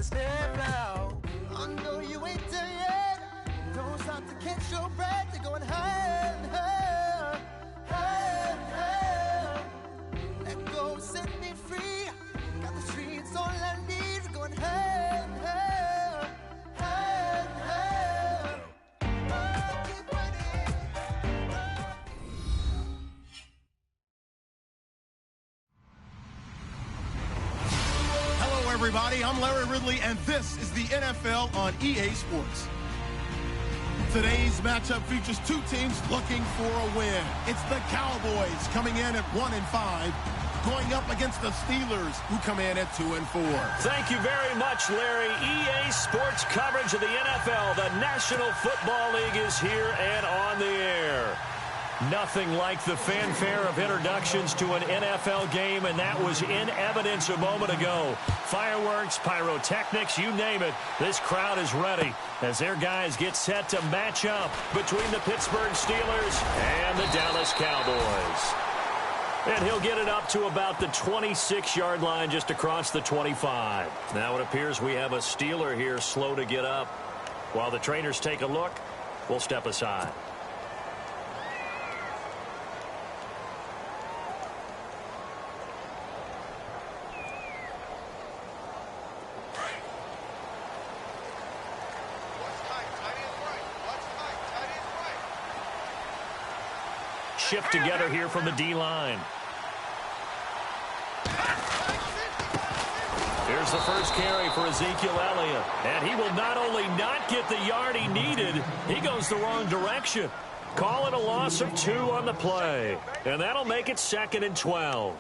the snare now. I know you ain't done yet. Don't stop to catch your breath. You're going higher and higher, higher and higher. Let go, set me free. Got the streets all I need. We're going higher and higher, higher and higher. Oh, keep running. Hello, everybody. I'm Larry Ridley, and this is the NFL on EA Sports. Today's matchup features two teams looking for a win. It's the Cowboys coming in at 1-5, going up against the Steelers, who come in at 2-4. Thank you very much, Larry. EA Sports coverage of the NFL. The National Football League is here and on the air. Nothing like the fanfare of introductions to an NFL game, and that was in evidence a moment ago. Fireworks, pyrotechnics, you name it. This crowd is ready as their guys get set to match up between the Pittsburgh Steelers and the Dallas Cowboys. And he'll get it up to about the 26-yard line just across the 25. Now it appears we have a Steeler here slow to get up. While the trainers take a look, we'll step aside. Shift together here from the D-line. Here's the first carry for Ezekiel Elliott. And he will not only not get the yard he needed, he goes the wrong direction. Call it a loss of 2 on the play. And that'll make it 2nd and 12.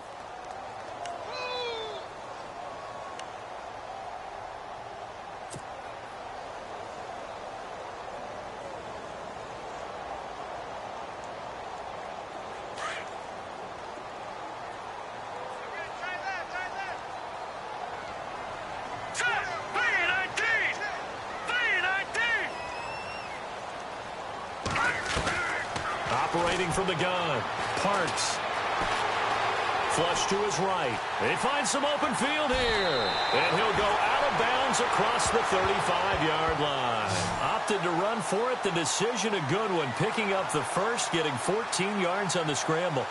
Operating from the gun, Parks. Flush to his right. They find some open field here. And he'll go out of bounds across the 35-yard line. Opted to run for it. The decision a good one. Picking up the first, getting 14 yards on the scramble.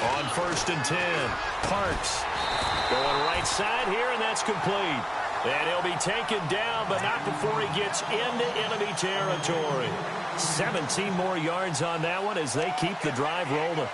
On 1st and 10, Parks going right side here, and that's complete. And he'll be taken down, but not before he gets into enemy territory. 17 more yards on that one as they keep the drive rolling.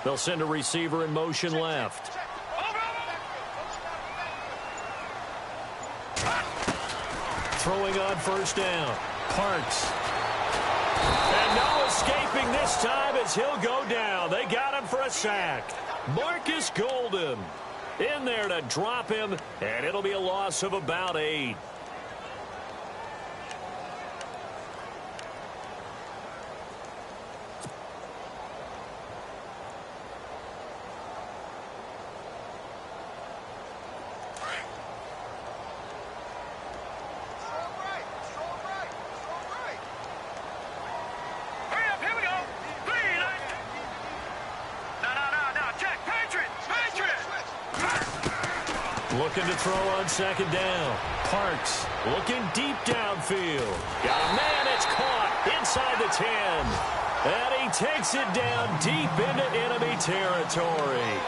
They'll send a receiver in motion left. Throwing on first down. Parks. And no escaping this time as he'll go down. They got him for a sack. Marcus Golden in there to drop him, and it'll be a loss of about 8. Looking to throw on second down. Parks looking deep downfield. Got a man, it's caught inside the 10. And he takes it down deep into enemy territory.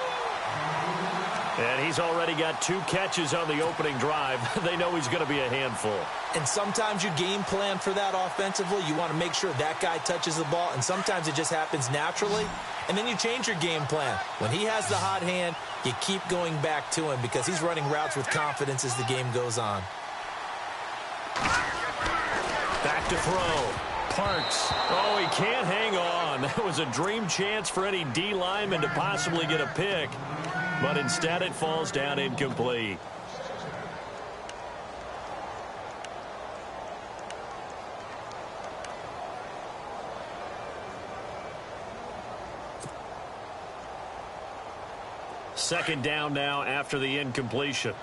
And he's already got 2 catches on the opening drive. They know he's going to be a handful. And sometimes you game plan for that offensively. You want to make sure that guy touches the ball, and sometimes it just happens naturally. And then you change your game plan. When he has the hot hand, you keep going back to him because he's running routes with confidence as the game goes on. Back to throw. Parks. Oh, he can't hang on. That was a dream chance for any D lineman to possibly get a pick. But instead it falls down incomplete. Second down now after the incompletion.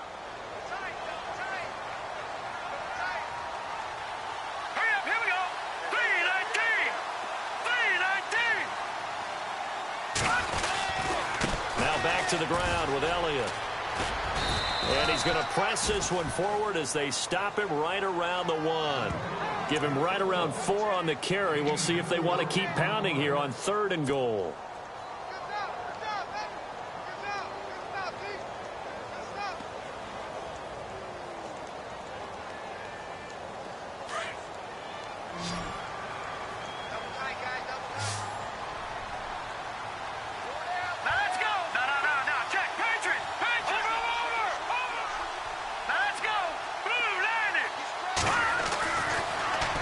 Now back to the ground with Elliott. And he's going to press this one forward as they stop him right around the 1. Give him right around 4 on the carry. We'll see if they want to keep pounding here on 3rd and goal.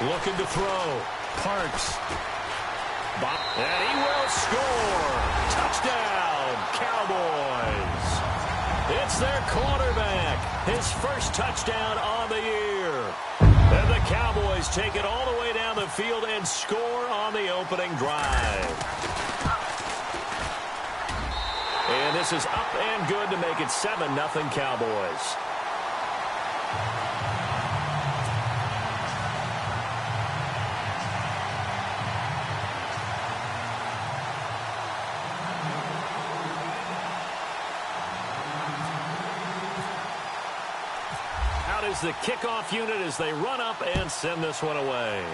Looking to throw. Parks. And he will score. Touchdown, Cowboys. It's their quarterback. His first touchdown on the year. And the Cowboys take it all the way down the field and score on the opening drive. And this is up and good to make it 7-0 Cowboys. Is the kickoff unit as they run up and send this one away.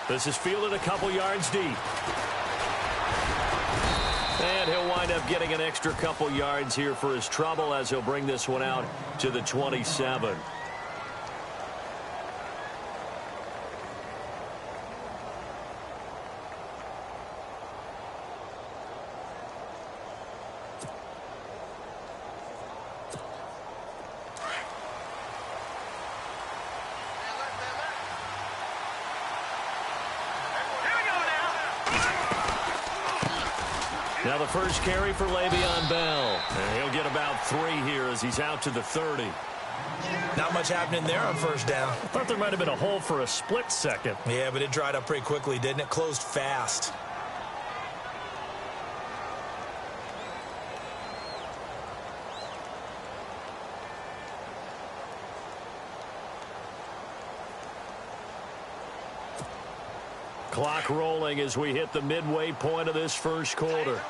This is fielded a couple yards deep. And he'll wind up getting an extra couple yards here for his trouble as he'll bring this one out to the 27. Now the first carry for Le'Veon Bell. And he'll get about 3 here as he's out to the 30. Not much happening there on first down. I thought there might have been a hole for a split second. Yeah, but it dried up pretty quickly, didn't it? Closed fast. Clock rolling as we hit the midway point of this first quarter.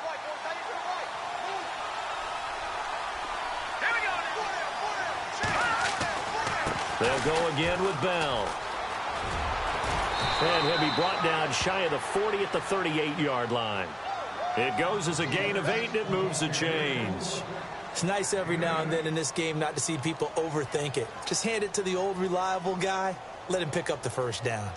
They'll go again with Bell. And he'll be brought down shy of the 40 at the 38-yard line. It goes as a gain of 8, and it moves the chains. It's nice every now and then in this game not to see people overthink it. Just hand it to the old reliable guy. Let him pick up the first down.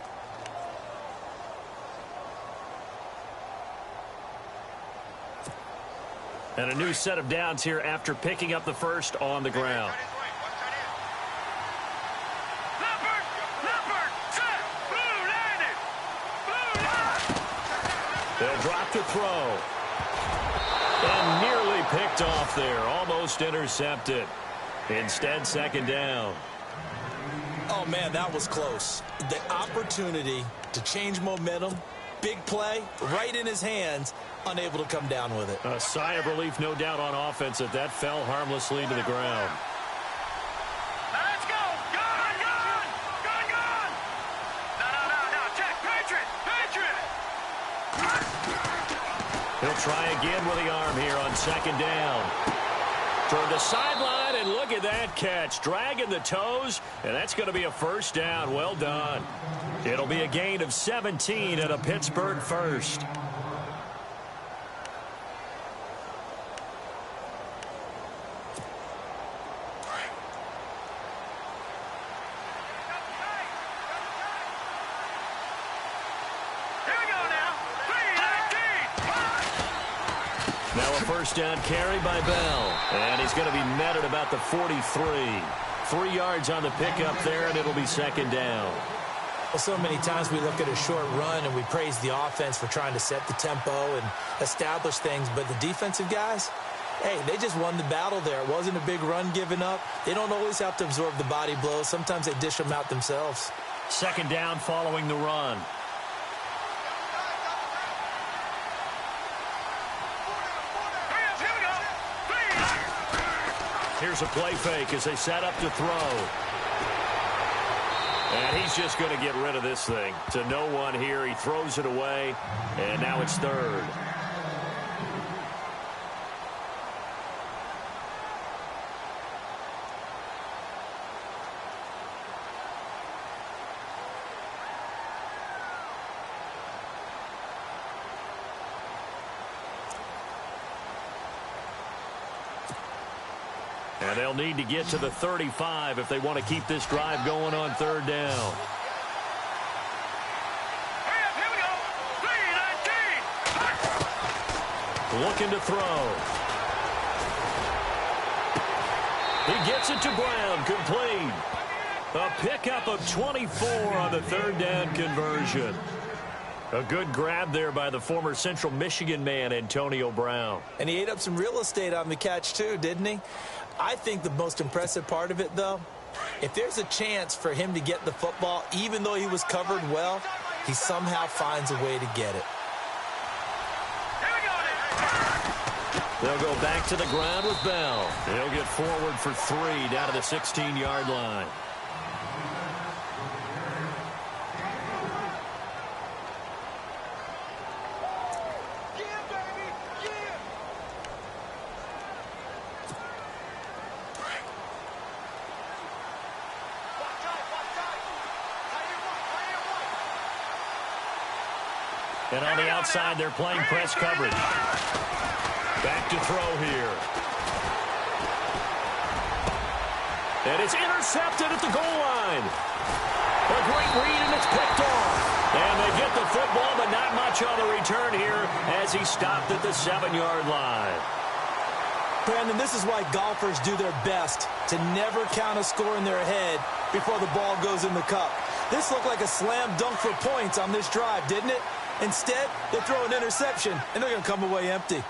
And a new set of downs here after picking up the first on the ground. They'll drop to throw. And nearly picked off there. Almost intercepted. Instead, second down. Oh, man, that was close. The opportunity to change momentum, big play, right in his hands, unable to come down with it. A sigh of relief, no doubt, on offense that fell harmlessly to the ground. Let's go! Gone! No, check! Patriot! He'll try again with the arm here on second down. Toward the sideline, and look at that catch. Dragging the toes, and that's going to be a first down. Well done. It'll be a gain of 17 and a Pittsburgh first. Now a first down carry by Bell. And he's going to be met at about the 43. 3 yards on the pickup there, and it'll be second down. Well, so many times we look at a short run and we praise the offense for trying to set the tempo and establish things. But the defensive guys, hey, they just won the battle there. It wasn't a big run given up. They don't always have to absorb the body blows. Sometimes they dish them out themselves. Second down following the run. Here's a play fake as they set up to throw. And he's just going to get rid of this thing. To no one here. He throws it away, and now it's third. And they'll need to get to the 35 if they want to keep this drive going on third down. Here we go. 3-19. Looking to throw. He gets it to Brown, complete. A pickup of 24 on the third down conversion. A good grab there by the former Central Michigan man, Antonio Brown. And he ate up some real estate on the catch, too, didn't he? I think the most impressive part of it, though, if there's a chance for him to get the football, even though he was covered well, he somehow finds a way to get it. They'll go back to the ground with Bell. He'll get forward for 3 down to the 16-yard line. And on the outside, they're playing press coverage. Back to throw here. And it's intercepted at the goal line. A great read, and it's picked off. And they get the football, but not much on the return here as he stopped at the 7-yard line. Brandon, this is why golfers do their best to never count a score in their head before the ball goes in the cup. This looked like a slam dunk for points on this drive, didn't it? Instead, they throw an interception, and they're going to come away empty.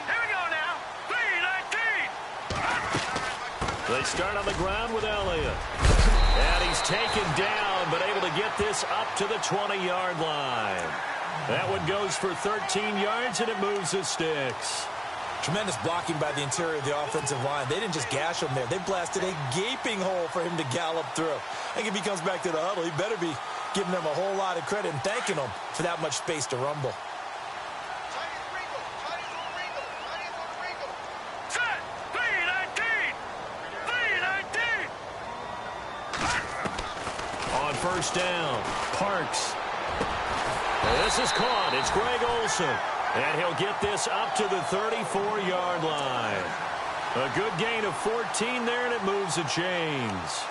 Here we go now. 3-19. They start on the ground with Elliott. And he's taken down, but able to get this up to the 20-yard line. That one goes for 13 yards, and it moves the sticks. Tremendous blocking by the interior of the offensive line. They didn't just gash him there. They blasted a gaping hole for him to gallop through. I think if he comes back to the huddle, he better be giving them a whole lot of credit and thanking them for that much space to rumble. Set. 3-19. 3-19. On first down, Parks. This is caught. It's Greg Olsen. And he'll get this up to the 34-yard line. A good gain of 14 there, and it moves the chains.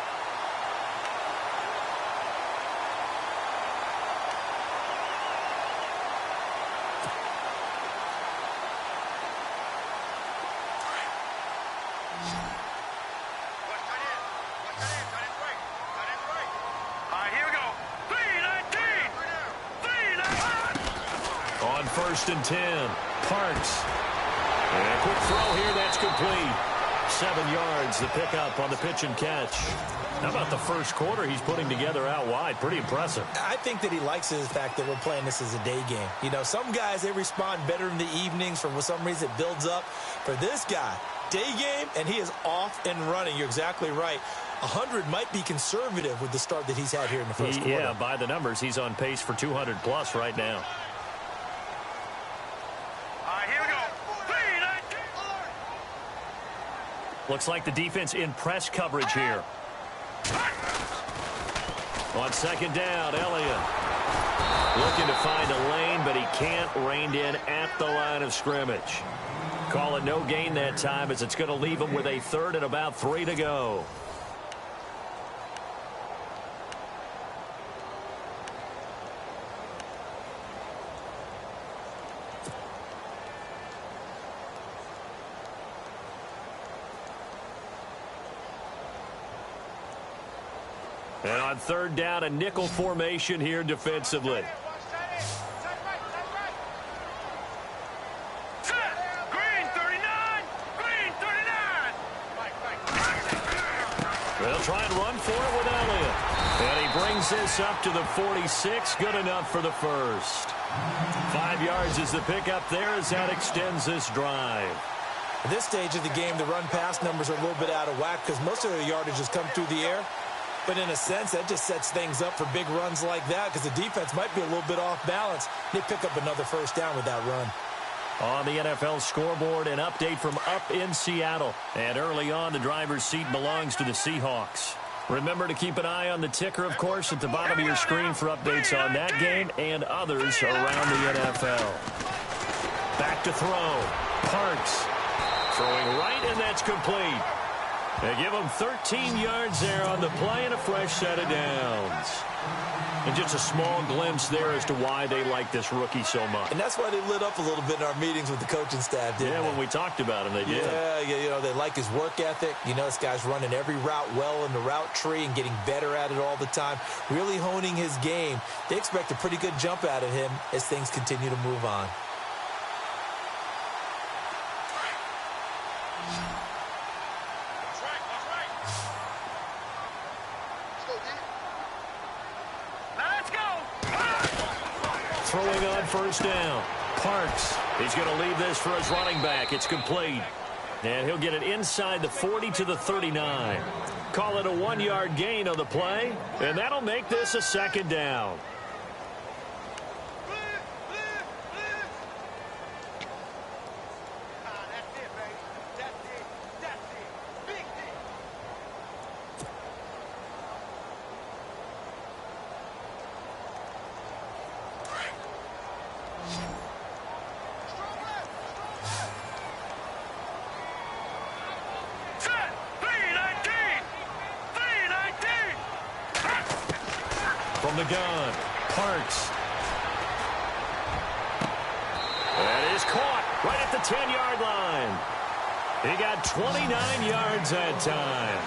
On 1st and 10, Parks. And a quick throw here, that's complete. 7 yards, the pickup on the pitch and catch. How about the first quarter he's putting together out wide? Pretty impressive. I think that he likes the fact that we're playing this as a day game. You know, some guys, they respond better in the evenings. For some reason, it builds up. For this guy, day game, and he is off and running. You're exactly right. 100 might be conservative with the start that he's had here in the first quarter. Yeah, by the numbers, he's on pace for 200-plus right now. All right, here we go. Looks like the defense in press coverage here. On 2nd down, Elliott looking to find a lane, but he can't. Reined in at the line of scrimmage. Call it no gain that time, as it's going to leave him with a 3rd and about 3 to go. And on 3rd down, a nickel formation here defensively. Green 39! Green 39! They'll try and run for it with Elliott. And he brings this up to the 46. Good enough for the first. 5 yards is the pickup there as that extends this drive. At this stage of the game, the run-pass numbers are a little bit out of whack because most of the yardage has come through the air. But in a sense, that just sets things up for big runs like that because the defense might be a little bit off balance. They pick up another 1st down with that run. On the NFL scoreboard, an update from up in Seattle. And early on, the driver's seat belongs to the Seahawks. Remember to keep an eye on the ticker, of course, at the bottom of your screen for updates on that game and others around the NFL. Back to throw. Parks throwing right, and that's complete. They give him 13 yards there on the play and a fresh set of downs. And just a small glimpse there as to why they like this rookie so much. And that's why they lit up a little bit in our meetings with the coaching staff, didn't they? When we talked about him, they did. Yeah, you know, they like his work ethic. You know, this guy's running every route well in the route tree and getting better at it all the time, really honing his game. They expect a pretty good jump out of him as things continue to move on. Throwing on 1st down. Parks. He's going to leave this for his running back. It's complete. And he'll get it inside the 40 to the 39. Call it a 1-yard gain on the play. And that'll make this a 2nd down. From the gun, Parks. That is caught right at the 10-yard line. He got 29 yards that time.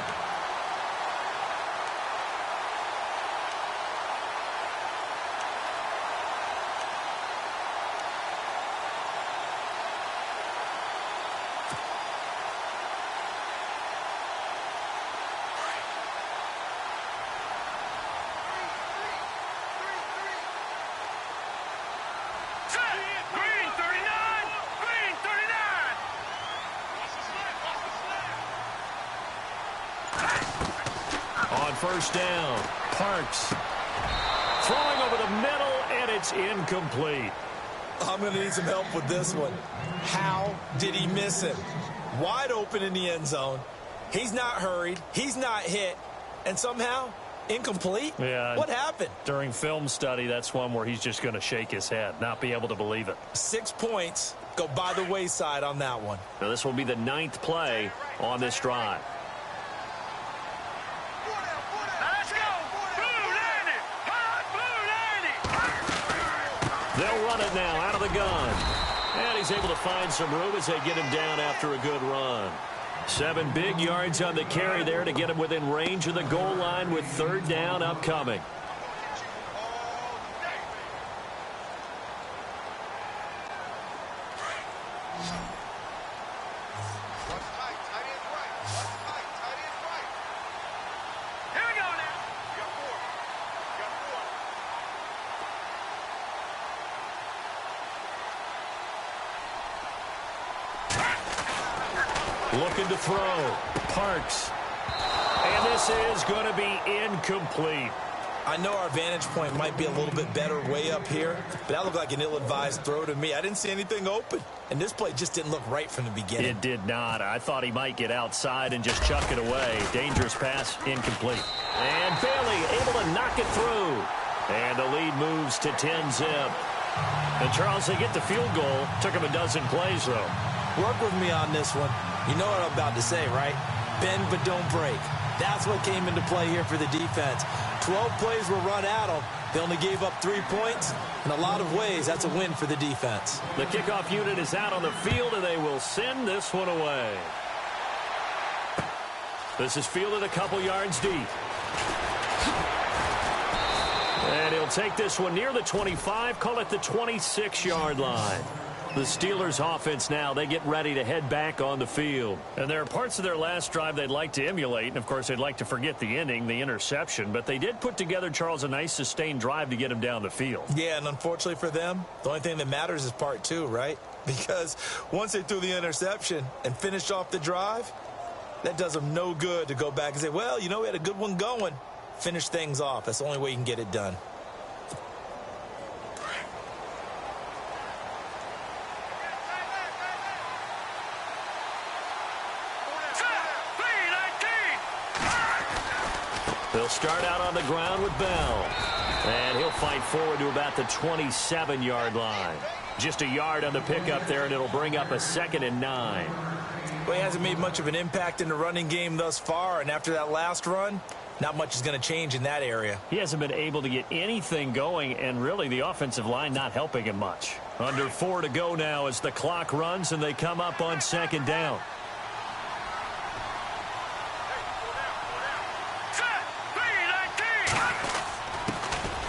On 1st down, Parks throwing over the middle, and it's incomplete. I'm going to need some help with this one. How did he miss him? Wide open in the end zone. He's not hurried. He's not hit. And somehow, incomplete? Yeah. What happened? During film study, that's one where he's just going to shake his head, not be able to believe it. 6 points go by the wayside on that one. Now, this will be the 9th play on this drive. They'll run it now out of the gun. And he's able to find some room as they get him down after a good run. 7 big yards on the carry there to get him within range of the goal line with 3rd down upcoming. Here we go now. You got 4. Looking to throw. Parks. And this is going to be incomplete. I know our vantage point might be a little bit better way up here, but that looked like an ill-advised throw to me. I didn't see anything open, and this play just didn't look right from the beginning. It did not. I thought he might get outside and just chuck it away. Dangerous pass, incomplete. And Bailey able to knock it through. And the lead moves to 10-zip. And Charles, they get the field goal. Took him a dozen plays, though. Work with me on this one. You know what I'm about to say, right? Bend but don't break. That's what came into play here for the defense. 12 plays were run at them. They only gave up 3 points. In a lot of ways, that's a win for the defense. The kickoff unit is out on the field, and they will send this one away. This is fielded a couple yards deep. And he'll take this one near the 25, call it the 26-yard line. The Steelers offense now, they get ready to head back on the field. And there are parts of their last drive they'd like to emulate. And, of course, they'd like to forget the ending, the interception. But they did put together, Charles, a nice sustained drive to get him down the field. Yeah, and unfortunately for them, the only thing that matters is part 2, right? Because once they threw the interception and finished off the drive, that does them no good to go back and say, well, you know, we had a good one going. Finish things off. That's the only way you can get it done. They'll start out on the ground with Bell. And he'll fight forward to about the 27-yard line. Just a yard on the pickup there, and it'll bring up a 2nd and 9. Well, he hasn't made much of an impact in the running game thus far, and after that last run, not much is going to change in that area. He hasn't been able to get anything going, and really the offensive line not helping him much. Under 4 to go now as the clock runs, and they come up on 2nd down.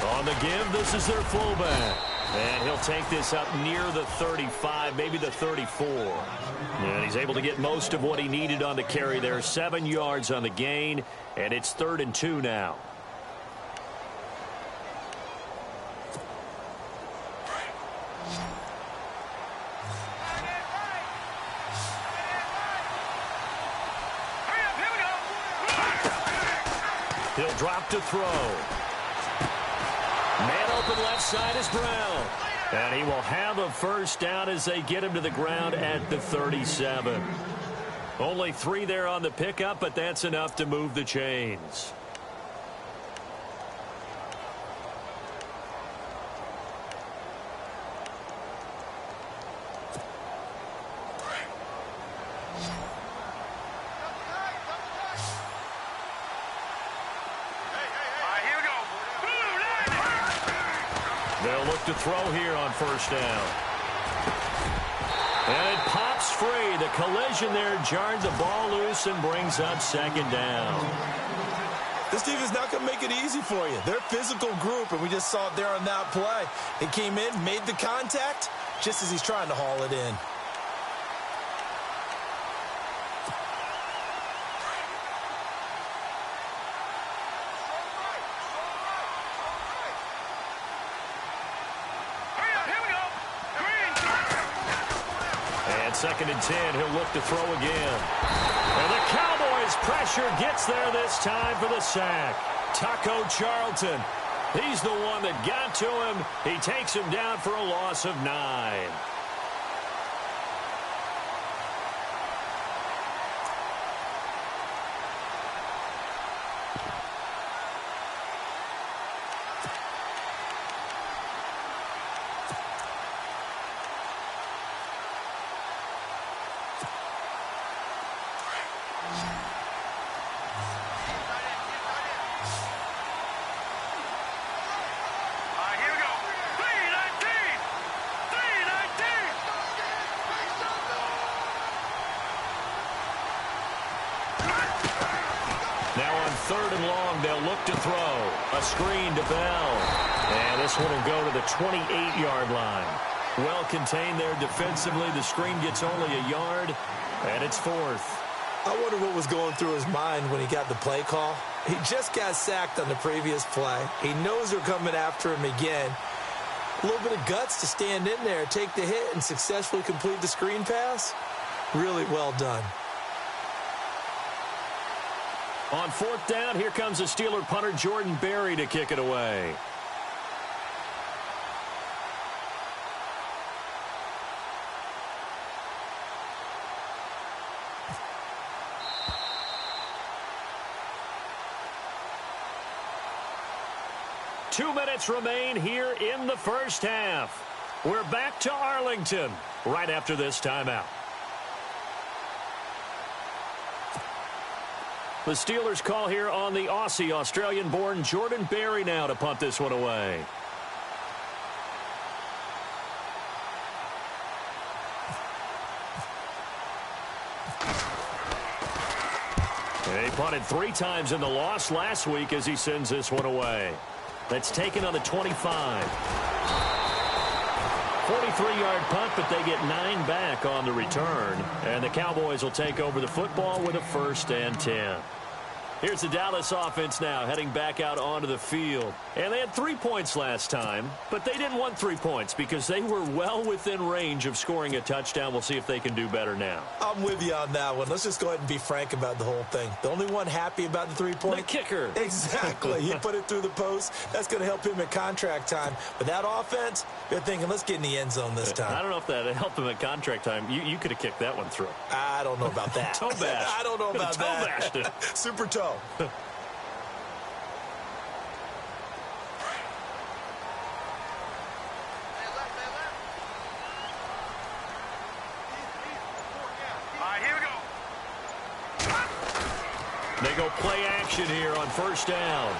On the give, this is their fullback. And he'll take this up near the 35, maybe the 34. And he's able to get most of what he needed on the carry there. 7 yards on the gain, and it's 3rd and 2 now. He'll drop to throw. Man open left side is Brown. And he will have a first down as they get him to the ground at the 37. Only 3 there on the pickup, but that's enough to move the chains. They'll look to throw here on 1st down. And it pops free. The collision there jarred the ball loose and brings up 2nd down. This team is not going to make it easy for you. They're a physical group, and we just saw it there on that play. It came in, made the contact, just as he's trying to haul it in. And 2nd and 10, he'll look to throw again. And the Cowboys pressure gets there this time for the sack. Taco Charlton, he's the one that got to him. He takes him down for a loss of 9. Now on 3rd and long, they'll look to throw. A screen to Bell. And this one will go to the 28-yard line. Well contained there defensively. The screen gets only a yard, and it's 4th. I wonder what was going through his mind when he got the play call. He just got sacked on the previous play. He knows they're coming after him again. A little bit of guts to stand in there, take the hit, and successfully complete the screen pass. Really well done. On 4th down, here comes the Steeler punter Jordan Berry to kick it away. Two minutes remain here in the first half. We're back to Arlington right after this timeout. The Steelers call here on the Aussie, Australian-born Jordan Berry now to punt this one away. He punted 3 times in the loss last week as he sends this one away. That's taken on the 25. 43-yard punt, but they get 9 back on the return. And the Cowboys will take over the football with a 1st and 10. Here's the Dallas offense now heading back out onto the field. And they had 3 points last time, but they didn't want 3 points because they were well within range of scoring a touchdown. We'll see if they can do better now. I'm with you on that one. Let's just go ahead and be frank about the whole thing. The only one happy about the 3-point. The kicker. Exactly. He put it through the post. That's going to help him at contract time. But that offense, they're thinking, let's get in the end zone this time. I don't know if that helped him at contract time. You could have kicked that one through. I don't know about that. Toe bash. I don't know about that. Toe bashed it. Super toe. They go play action here on 1st down.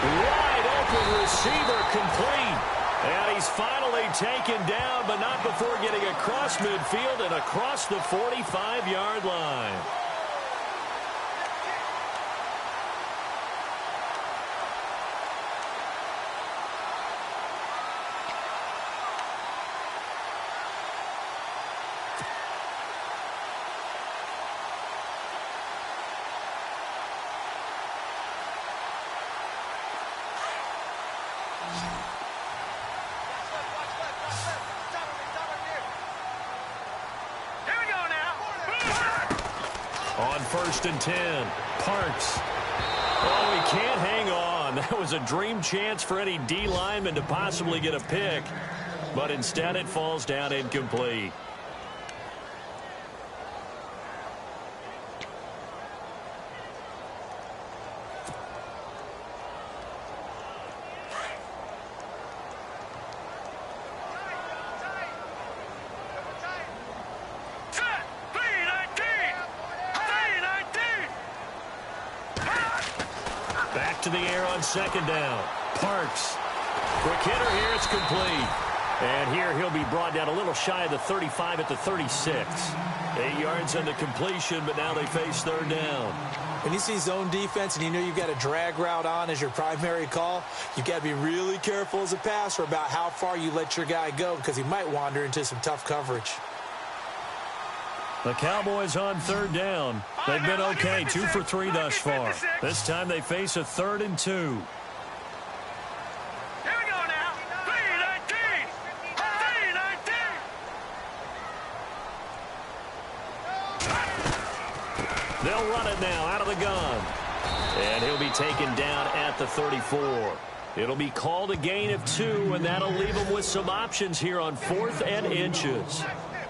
Wide open receiver complete. And he's finally taken down, but not before getting across midfield and across the 45-yard line. On 1st and 10, Parks. Oh, he can't hang on. That was a dream chance for any D lineman to possibly get a pick, but instead it falls down incomplete. Back to the air on 2nd down. Parks. Quick hitter here. It's complete. And here he'll be brought down a little shy of the 35 at the 36. 8 yards on the completion, but now they face 3rd down. When you see zone defense and you know you've got a drag route on as your primary call, you've got to be really careful as a passer about how far you let your guy go because he might wander into some tough coverage. The Cowboys on 3rd down. They've been okay, 2 for 3 thus far. This time they face a 3rd and 2. Here we go now. 3-19. 3-19. They'll run it now out of the gun. And he'll be taken down at the 34. It'll be called a gain of 2, and that'll leave him with some options here on 4th and inches.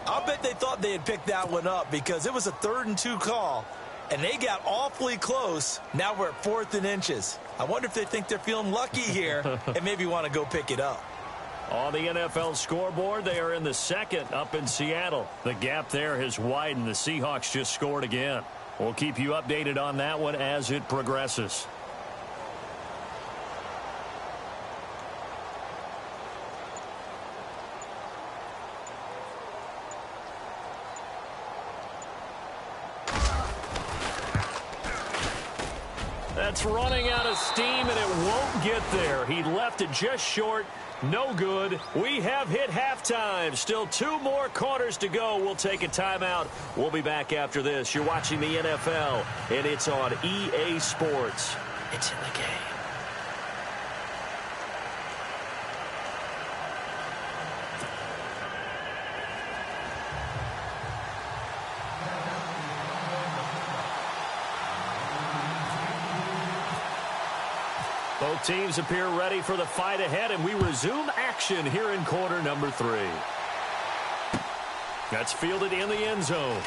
I'll bet they thought they had picked that one up because it was a 3rd and 2 call, and they got awfully close. Now we're at 4th and inches. I wonder if they think they're feeling lucky here and maybe want to go pick it up. On the NFL scoreboard, they are in the 2nd up in Seattle. The gap there has widened. The Seahawks just scored again. We'll keep you updated on that one as it progresses. That's running out of steam, and it won't get there. He left it just short, No good. We have hit halftime. Still 2 more quarters to go. We'll take a timeout. We'll be back after this. You're watching the NFL, and it's on EA Sports. It's in the game. Both teams appear ready for the fight ahead, and we resume action here in quarter number 3. That's fielded in the end zone.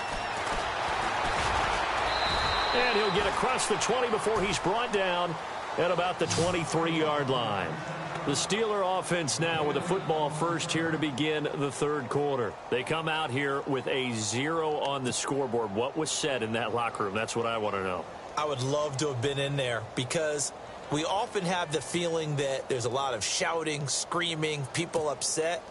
And he'll get across the 20 before he's brought down at about the 23-yard line. The Steeler offense now with the football first here to begin the 3rd quarter. They come out here with a 0 on the scoreboard. What was said in that locker room? That's what I want to know. I would love to have been in there because we often have the feeling that there's a lot of shouting, screaming, people upset.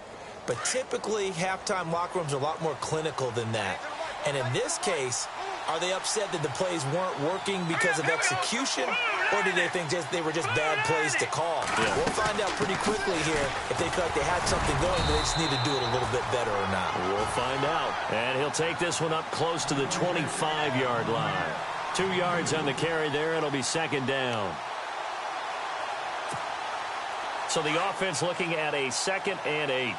But typically, halftime locker rooms are a lot more clinical than that. And in this case, are they upset that the plays weren't working because of execution? Or do they think they were just bad plays to call? Yeah. We'll find out pretty quickly here if they feel like they had something going, but they just need to do it a little bit better or not. We'll find out. And he'll take this one up close to the 25-yard line. 2 yards on the carry there. It'll be 2nd down. So the offense looking at a 2nd and 8.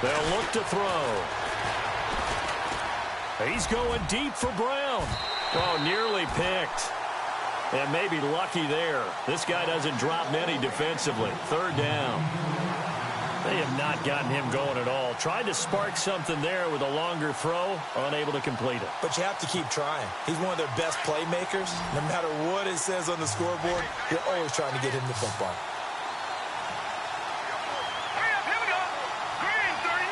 They'll look to throw. He's going deep for Brown. Oh, nearly picked. And maybe lucky there. This guy doesn't drop many defensively. 3rd down. They have not gotten him going at all. Tried to spark something there with a longer throw, unable to complete it. But you have to keep trying. He's one of their best playmakers. No matter what it says on the scoreboard, you're always trying to get him the football. Hurry up, here we go. Green, 39.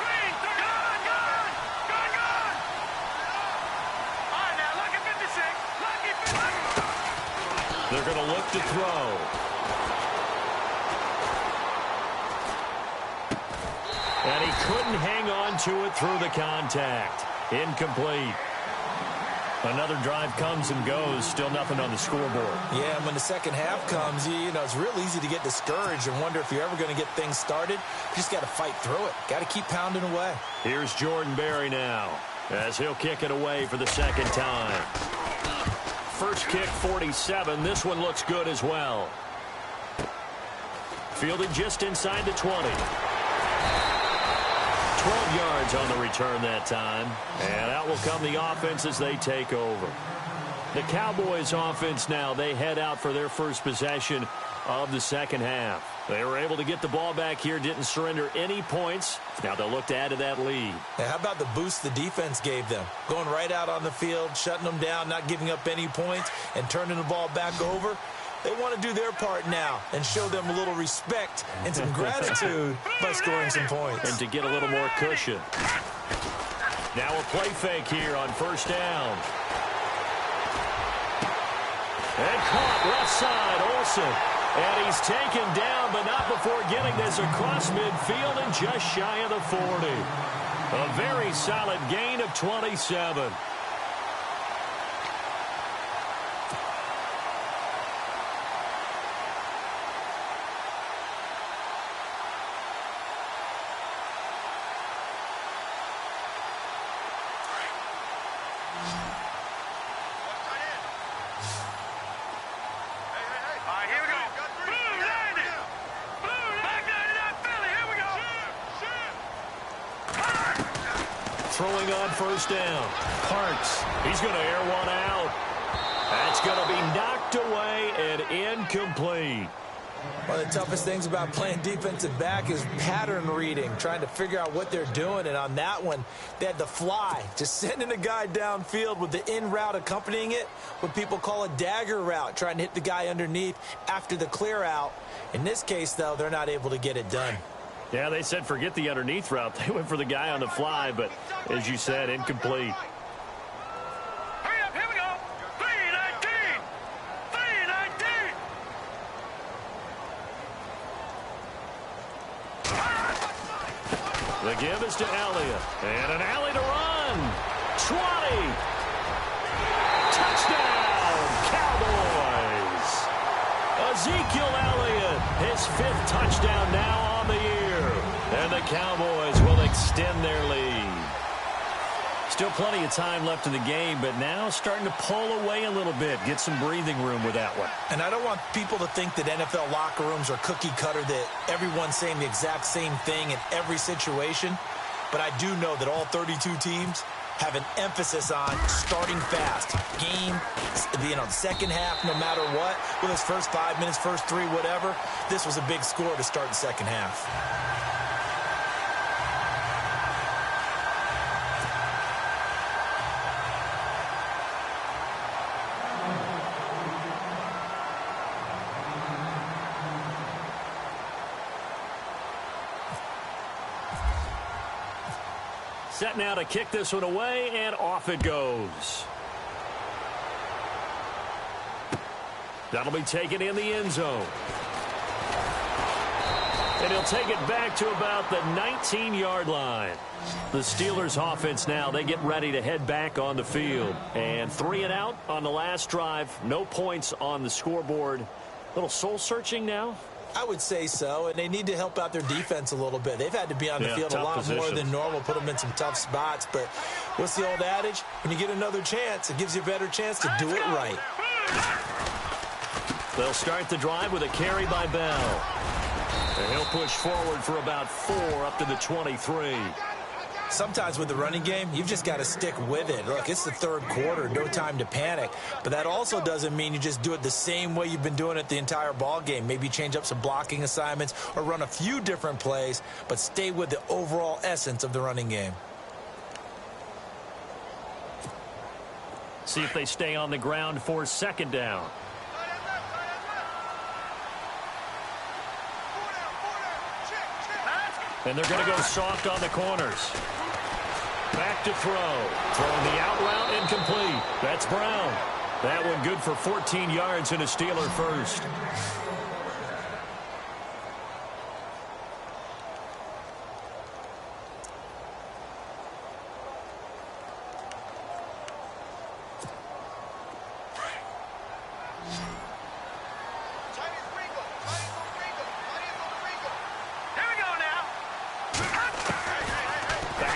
Green, 39. Gone. All right, now, lucky 56. Lucky 56. They're going to look to throw. And he couldn't hang on to it through the contact. Incomplete. Another drive comes and goes. Still nothing on the scoreboard. Yeah, when the second half comes, you know, it's real easy to get discouraged and wonder if you're ever going to get things started. You just got to fight through it. Got to keep pounding away. Here's Jordan Berry now as he'll kick it away for the 2nd time. First kick, 47. This one looks good as well. Fielded just inside the 20. 12 yards on the return that time. And out will come the offense as they take over. The Cowboys offense now, they head out for their first possession of the second half. They were able to get the ball back here, didn't surrender any points. Now they'll look to add to that lead. Now, how about the boost the defense gave them? Going right out on the field, shutting them down, not giving up any points, and turning the ball back over. They want to do their part now and show them a little respect and some gratitude by scoring some points. And to get a little more cushion. Now a play fake here on 1st down. And caught left side, Olsen. And he's taken down, but not before getting this across midfield and just shy of the 40. A very solid gain of 27. Throwing on 1st down. Parks. He's going to air one out. That's going to be knocked away and incomplete. One of the toughest things about playing defensive back is pattern reading, trying to figure out what they're doing. And on that one, they had the fly, just sending a guy downfield with the in route accompanying it, what people call a dagger route, trying to hit the guy underneath after the clear out. In this case, though, they're not able to get it done. Yeah, they said forget the underneath route. They went for the guy on the fly, but as you said, incomplete. Hurry up, here we go. 319. 319. The give is to Elliott. And an alley to run. Touchdown, Cowboys. Ezekiel Elliott, his 5th touchdown now on the year. And the Cowboys will extend their lead. Still plenty of time left in the game, but now starting to pull away a little bit. Get some breathing room with that one. And I don't want people to think that NFL locker rooms are cookie cutter, that everyone's saying the exact same thing in every situation. But I do know that all 32 teams have an emphasis on starting fast. Game, the second half, no matter what. With his first 5 minutes, first 3, whatever. This was a big score to start the second half. Set now to kick this one away, and off it goes. That'll be taken in the end zone. And he'll take it back to about the 19-yard line. The Steelers offense now, they get ready to head back on the field. And 3 and out on the last drive. No points on the scoreboard. Little soul-searching now? I would say so, and they need to help out their defense a little bit. They've had to be on the field a lot more than normal, put them in some tough spots. But what's the old adage? When you get another chance, it gives you a better chance to do it right. They'll start the drive with a carry by Bell. And he'll push forward for about 4 up to the 23. Sometimes with the running game, you've just got to stick with it. Look, it's the third quarter, no time to panic. But that also doesn't mean you just do it the same way you've been doing it the entire ball game. Maybe change up some blocking assignments or run a few different plays, but stay with the overall essence of the running game. See if they stay on the ground for 2nd down. And they're going to go soft on the corners. Back to throw. Throwing the out route, incomplete. That's Brown. That one good for 14 yards and a Steeler first.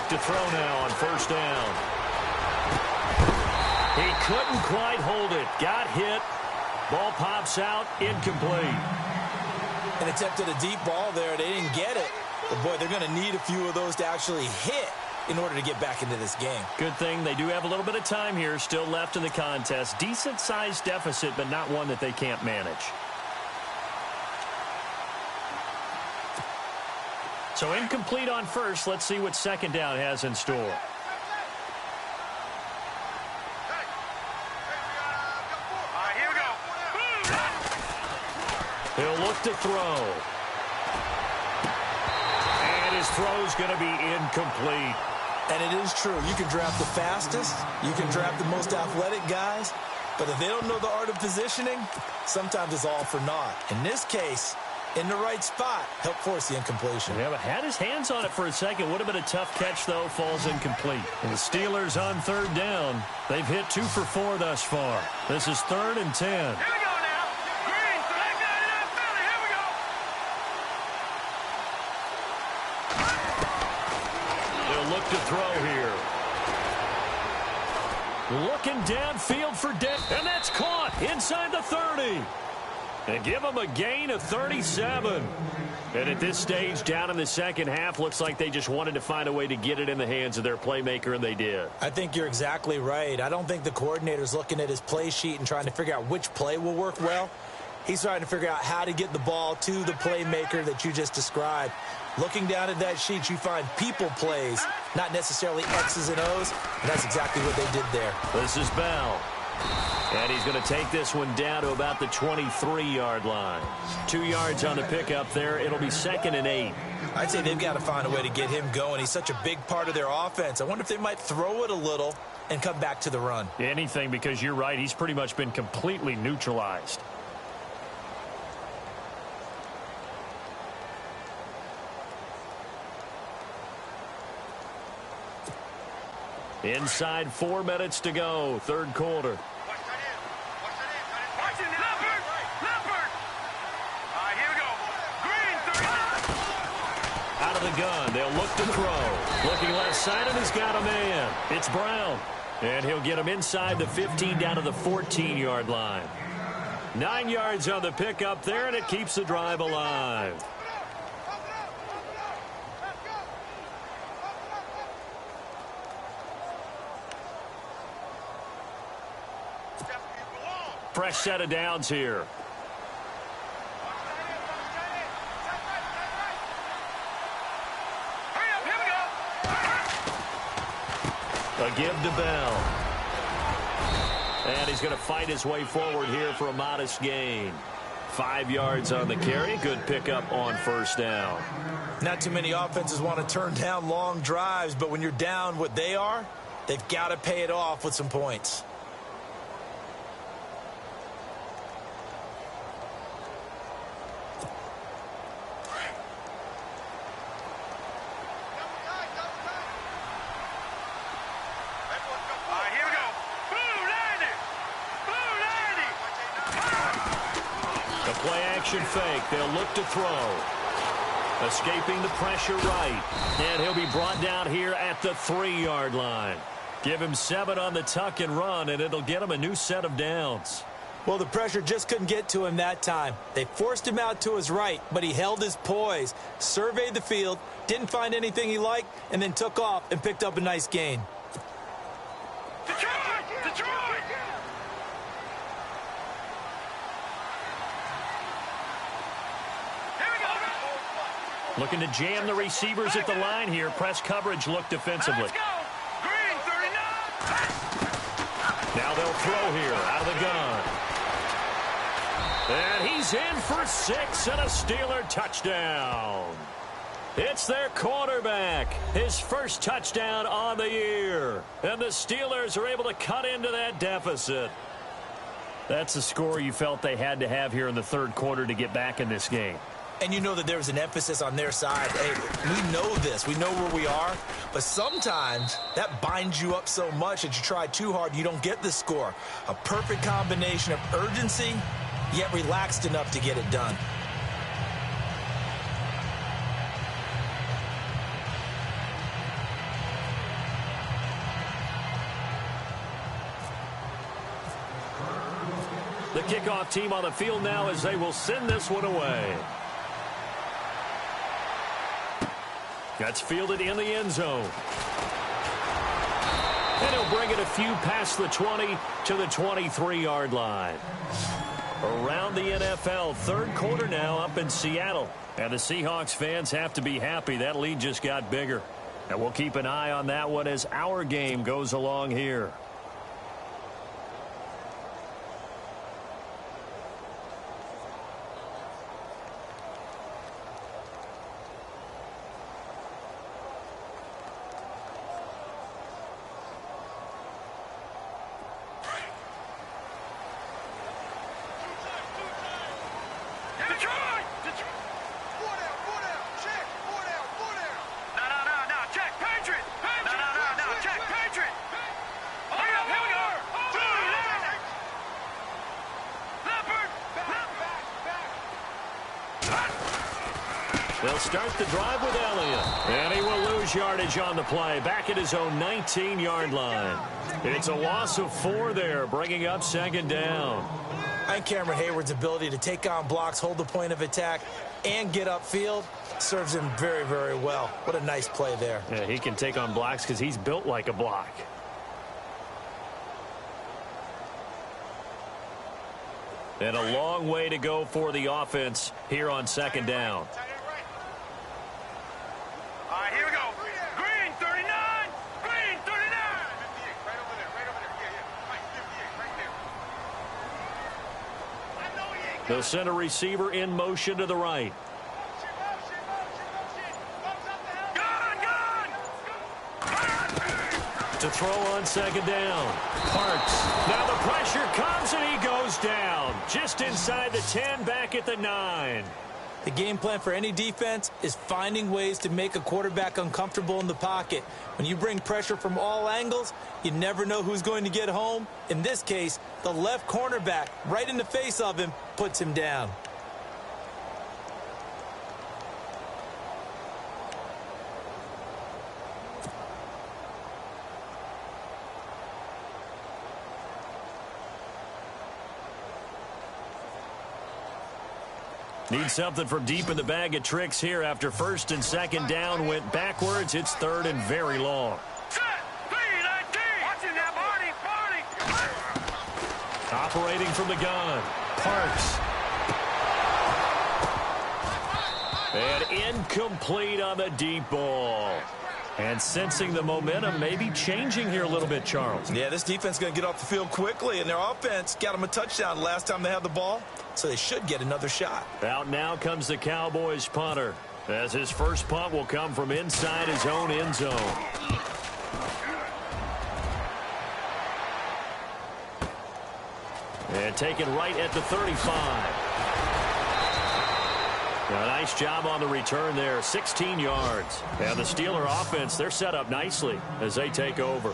To throw now on 1st down. He couldn't quite hold it. Got hit. Ball pops out. Incomplete. And attempted a deep ball there. They didn't get it. But, boy, they're going to need a few of those to actually hit in order to get back into this game. Good thing they do have a little bit of time here still left in the contest. Decent-sized deficit, but not one that they can't manage. So incomplete on 1st. Let's see what 2nd down has in store. Here we go. He'll look to throw. And his throw's going to be incomplete. And it is true. You can draft the fastest. You can draft the most athletic guys. But if they don't know the art of positioning, sometimes it's all for naught. In this case, in the right spot, help force the incompletion. Yeah, but had his hands on it for a second. Would have been a tough catch, though. Falls incomplete. And the Steelers on 3rd down. They've hit 2 for 4 thus far. This is 3rd and 10. Here we go now. Green, select that in Philly. Here we go. They'll look to throw here. Looking downfield for Dent. And that's caught inside the 30. And give them a gain of 37. And at this stage, down in the second half, looks like they just wanted to find a way to get it in the hands of their playmaker, and they did. I think you're exactly right. I don't think the coordinator's looking at his play sheet and trying to figure out which play will work well. He's trying to figure out how to get the ball to the playmaker that you just described. Looking down at that sheet, you find people plays, not necessarily X's and O's, and that's exactly what they did there. This is Bell. And he's going to take this one down to about the 23-yard line. 2 yards on the pickup there. It'll be 2nd and 8. I'd say they've got to find a way to get him going. He's such a big part of their offense. I wonder if they might throw it a little and come back to the run. Anything, because you're right. He's pretty much been completely neutralized. Inside 4 minutes to go, third quarter. Out of the gun, they'll look to throw. Looking left side, and he's got a man. It's Brown. And he'll get him inside the 15 down to the 14-yard line. 9 yards on the pickup there, and it keeps the drive alive. Fresh set of downs here. A give to Bell. And he's going to fight his way forward here for a modest gain. 5 yards on the carry. Good pickup on first down. Not too many offenses want to turn down long drives, but when you're down what they are, they've got to pay it off with some points. Fake. They'll look to throw. Escaping the pressure right. And he'll be brought down here at the 3-yard line. Give him 7 on the tuck and run, and it'll get him a new set of downs. Well, the pressure just couldn't get to him that time. They forced him out to his right, but he held his poise, surveyed the field, didn't find anything he liked, and then took off and picked up a nice gain. Detroit! Looking to jam the receivers at the line here. Press coverage look defensively. Let's go! Green 39! Now they'll throw here out of the gun. And he's in for 6 and a Steeler touchdown. It's their quarterback. His first touchdown on the year. And the Steelers are able to cut into that deficit. That's the score you felt they had to have here in the third quarter to get back in this game. And you know that there's an emphasis on their side. Hey, we know this. We know where we are. But sometimes that binds you up so much that you try too hard, you don't get the score. A perfect combination of urgency, yet relaxed enough to get it done. The kickoff team on the field now as they will send this one away. That's fielded in the end zone. And he'll bring it a few past the 20 to the 23-yard line. Around the NFL, third quarter now up in Seattle. And the Seahawks fans have to be happy. That lead just got bigger. And we'll keep an eye on that one as our game goes along here. They'll start the drive with Elliott. And he will lose yardage on the play. Back at his own 19-yard line. It's a loss of 4 there, bringing up second down. And Cameron Hayward's ability to take on blocks, hold the point of attack, and get upfield serves him very, very well. What a nice play there. Yeah, he can take on blocks because he's built like a block. And a long way to go for the offense here on second down. All right, here we go. Green 39. Green 39. Right over there. Yeah. They'll send a receiver in motion to the right. To throw on second down. Parks. Now the pressure comes and he goes down. Just inside the 10, back at the 9. The game plan for any defense is finding ways to make a quarterback uncomfortable in the pocket. When you bring pressure from all angles, you never know who's going to get home. In this case, the left cornerback, right in the face of him, puts him down. Need something from deep in the bag of tricks here after first and second down went backwards. It's third and very long. Set. 3-19. Watching that, Barney. Operating from the gun. Parks. And incomplete on the deep ball. And sensing the momentum maybe changing here a little bit, Charles. Yeah, this defense is going to get off the field quickly, and their offense got them a touchdown last time they had the ball, so they should get another shot. Out now comes the Cowboys punter, as his first punt will come from inside his own end zone. And taken right at the 35. A nice job on the return there, 16 yards. And the Steeler offense, they're set up nicely as they take over.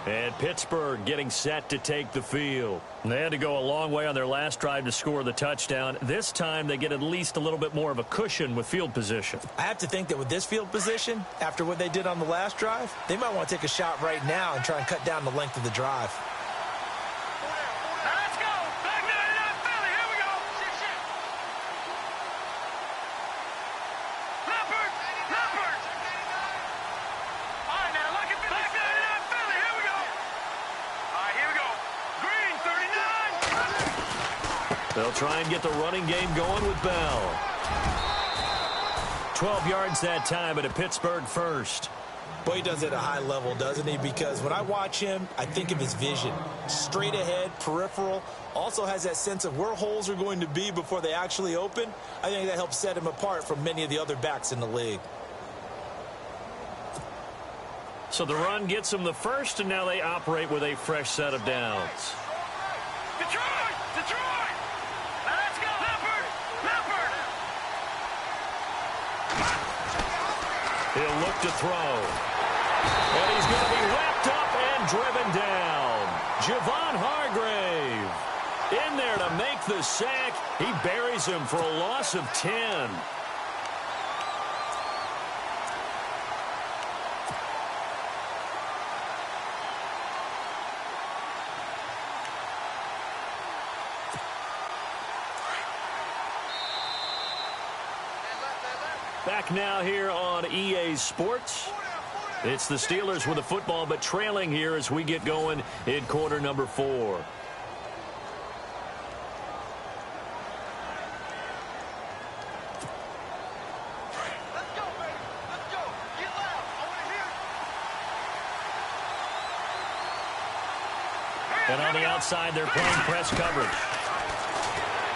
And Pittsburgh getting set to take the field. They had to go a long way on their last drive to score the touchdown. This time they get at least a little bit more of a cushion with field position. I have to think that with this field position, after what they did on the last drive, they might want to take a shot right now and try and cut down the length of the drive. They'll try and get the running game going with Bell. 12 yards that time, but a Pittsburgh first. Boy, he does it at a high level, doesn't he? Because when I watch him, I think of his vision. Straight ahead, peripheral. Also has that sense of where holes are going to be before they actually open. I think that helps set him apart from many of the other backs in the league. So the run gets them the first, and now they operate with a fresh set of downs. Detroit! Detroit! Let's go! Leopard! Leopard! He'll look to throw. And he's going to be wrapped up and driven down. Javon Hargrave in there to make the sack. He buries him for a loss of 10. Back now here on EA Sports. It's the Steelers with the football, but trailing here as we get going in quarter number 4. And on the outside, they're playing press coverage.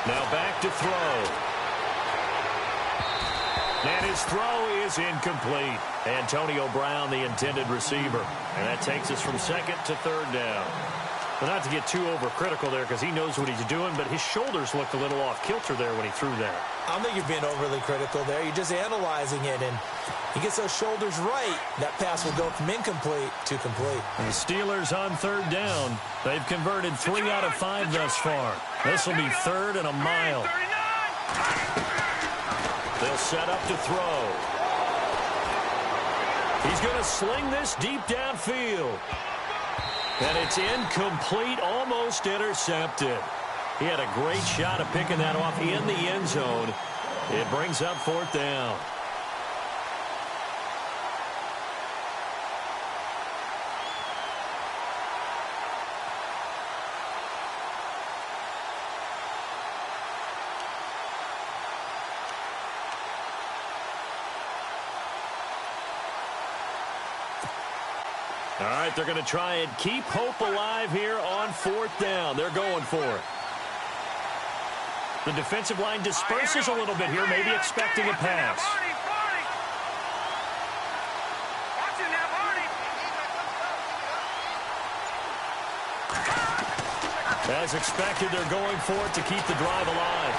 Now back to throw. And his throw is incomplete. Antonio Brown, the intended receiver. And that takes us from second to third down. But not to get too overcritical there because he knows what he's doing, but his shoulders looked a little off kilter there when he threw that. I don't think you're being overly critical there. You're just analyzing it, and he gets those shoulders right. That pass will go from incomplete to complete. And the Steelers on third down. They've converted 3 out of 5 thus far. This will be third and a mile. They'll set up to throw. He's going to sling this deep downfield. And it's incomplete, almost intercepted. He had a great shot of picking that off in the end zone. It brings up fourth down. All right, they're going to try and keep hope alive here on fourth down. They're going for it. The defensive line disperses a little bit here, maybe expecting a pass. As expected, they're going for it to keep the drive alive.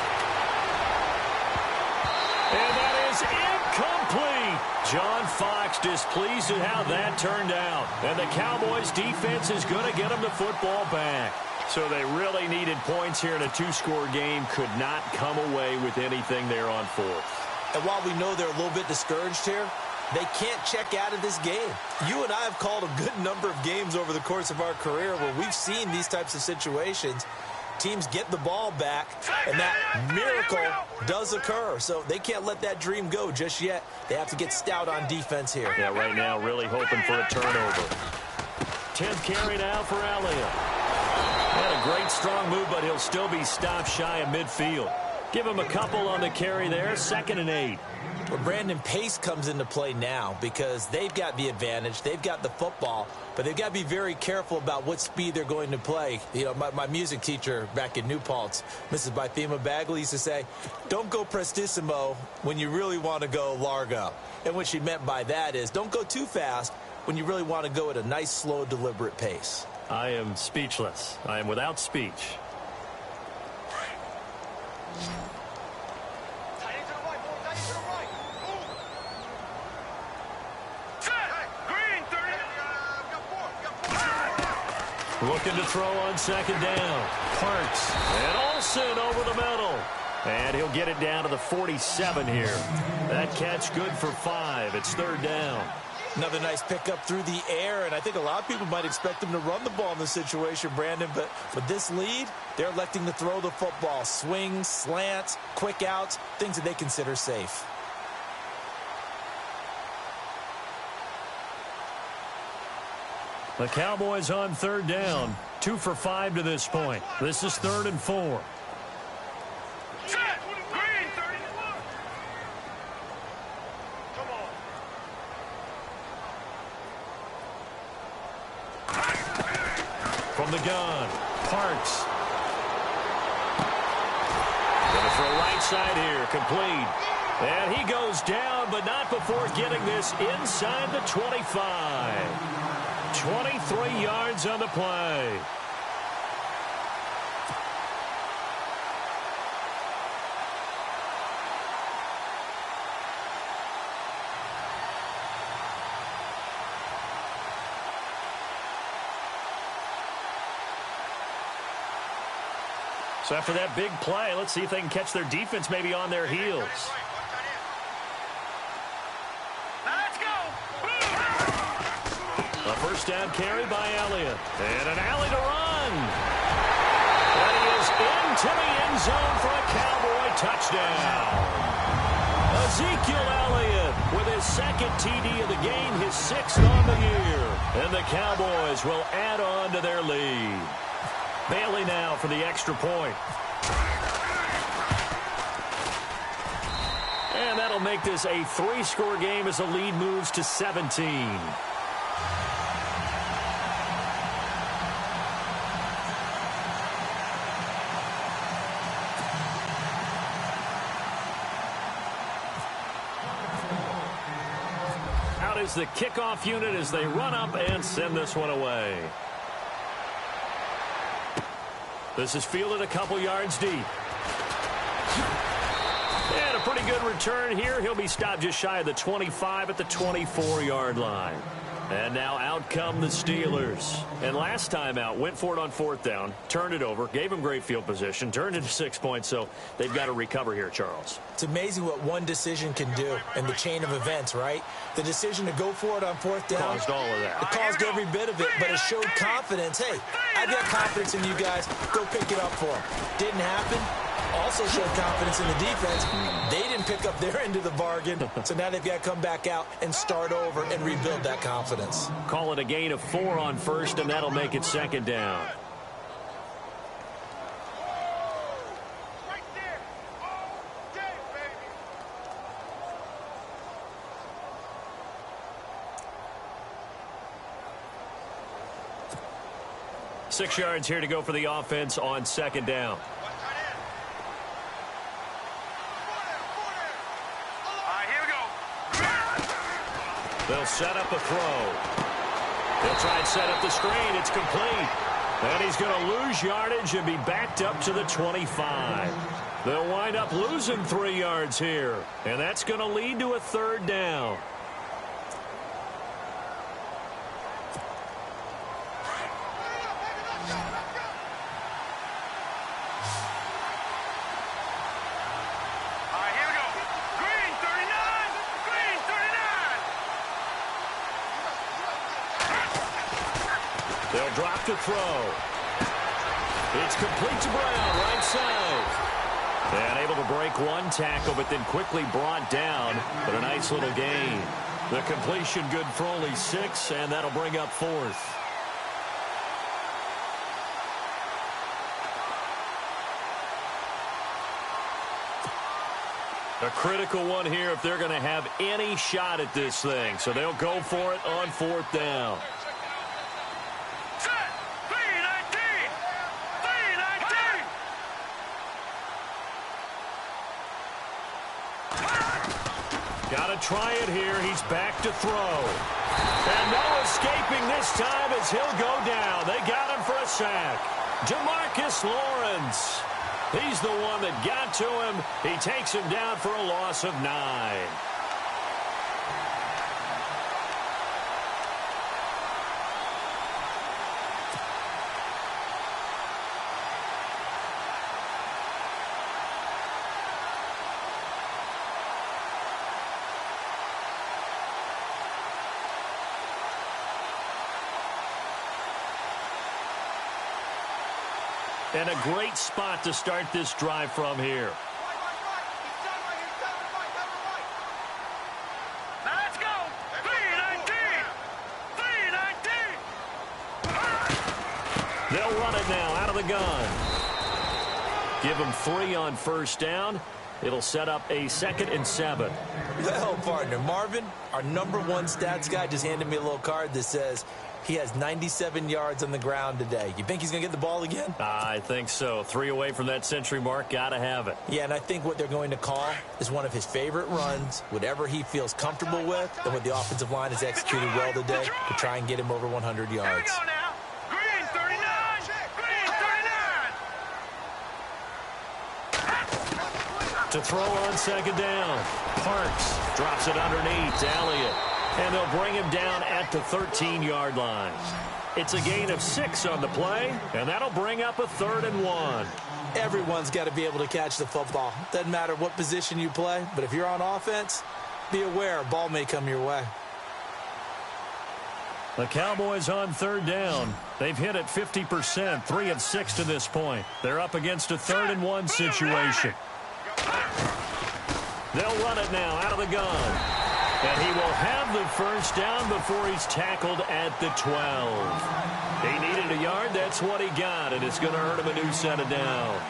John Fox displeased at how that turned out. And the Cowboys defense is going to get them the football back. So they really needed points here in a two-score game. Could not come away with anything there on fourth. And while we know they're a little bit discouraged here, they can't check out of this game. You and I have called a good number of games over the course of our career where we've seen these types of situations. Teams get the ball back, and that miracle does occur. So they can't let that dream go just yet. They have to get stout on defense here. Yeah, right now really hoping for a turnover. 10th carry now for Elliott. Had a great strong move, but he'll still be stopped shy of midfield. Give him a couple on the carry there, 2nd and 8. Well, Brandon, pace comes into play now because they've got the advantage. They've got the football, but they've got to be very careful about what speed they're going to play. You know, my music teacher back in New Paltz, Mrs. Bythema Bagley, used to say, don't go prestissimo when you really want to go largo. And what she meant by that is don't go too fast when you really want to go at a nice, slow, deliberate pace. I am speechless. I am without speech. Looking to throw on 2nd down. Parks. And Olsen over the middle. And he'll get it down to the 47 here. That catch good for 5. It's 3rd down. Another nice pickup through the air, and I think a lot of people might expect them to run the ball in this situation, Brandon, but with this lead, they're electing to throw the football. Swings, slants, quick outs, things that they consider safe. The Cowboys on 3rd down. 2 for 5 to this point. This is 3rd and 4. From the gun, Parks. Gonna throw right side here, complete. And he goes down, but not before getting this inside the 25. 23 yards on the play. So after that big play, let's see if they can catch their defense maybe on their heels. A first down carry by Elliott. And an alley to run. And he is into the end zone for a Cowboy touchdown. Ezekiel Elliott with his 2nd TD of the game, his 6th on the year. And the Cowboys will add on to their lead. Bailey now for the extra point. And that'll make this a 3-score game as the lead moves to 17. Out is the kickoff unit as they run up and send this one away. This is fielded a couple yards deep. And a pretty good return here. He'll be stopped just shy of the 25 at the 24-yard line. And now out come the Steelers. And last time out, went for it on 4th down, turned it over, gave him great field position, turned it to 6 points, so they've got to recover here, Charles. It's amazing what one decision can do in the chain of events, right? The decision to go for it on 4th down. Caused all of that. It caused every bit of it, but it showed confidence. Hey, I've got confidence in you guys. Go pick it up for them. Didn't happen. Also showed confidence in the defense. They didn't pick up their end of the bargain, so now they've got to come back out and start over and rebuild that confidence. Call it a gain of 4 on 1st, and that'll make it 2nd down. Right there. All day, baby. 6 yards here to go for the offense on 2nd down. They'll set up a throw. They'll try and set up the screen. It's complete. And he's going to lose yardage and be backed up to the 25. They'll wind up losing 3 yards here. And that's going to lead to a 3rd down. to throw. It's complete to Brown, right side. And able to break one tackle, but then quickly brought down. But a nice little gain. The completion good for only 6, and that'll bring up 4th. A critical one here if they're going to have any shot at this thing. So they'll go for it on 4th down. Got to try it here. He's back to throw. And no escaping this time as he'll go down. They got him for a sack. Demarcus Lawrence. He's the one that got to him. He takes him down for a loss of 9. And a great spot to start this drive from here. Now let's go. 3-19. 3-19. They'll run it now out of the gun. Give them 3 on 1st down. It'll set up a 2nd and 7. Well, partner, Marvin, our #1 stats guy just handed me a little card that says he has 97 yards on the ground today. You think he's going to get the ball again? I think so. 3 away from that century mark. Got to have it. Yeah, and I think what they're going to call is one of his favorite runs, whatever he feels comfortable with, and what the offensive line has executed well today to try and get him over 100 Here we yards. go now. Green 39. Green 39. To throw on 2nd down. Parks drops it underneath to Elliott. And they'll bring him down at the 13-yard line. It's a gain of 6 on the play, and that'll bring up a 3rd and 1. Everyone's got to be able to catch the football. Doesn't matter what position you play, but if you're on offense, be aware a ball may come your way. The Cowboys on 3rd down. They've hit it 50%, 3 of 6 to this point. They're up against a 3rd and 1 situation. They'll run it now out of the gun. And he will have the 1st down before he's tackled at the 12. He needed a yard. That's what he got, and it's going to earn him a new set of downs.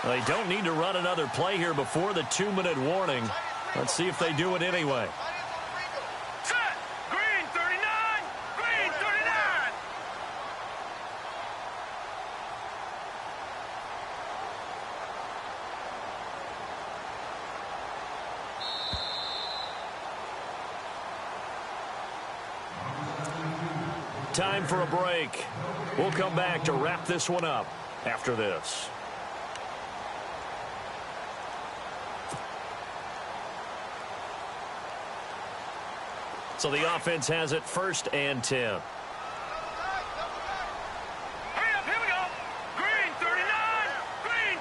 They don't need to run another play here before the 2-minute warning. Let's see if they do it anyway. Time for a break. We'll come back to wrap this one up after this. So the offense has it 1st and 10. Hurry up, here we go. Green 39. Green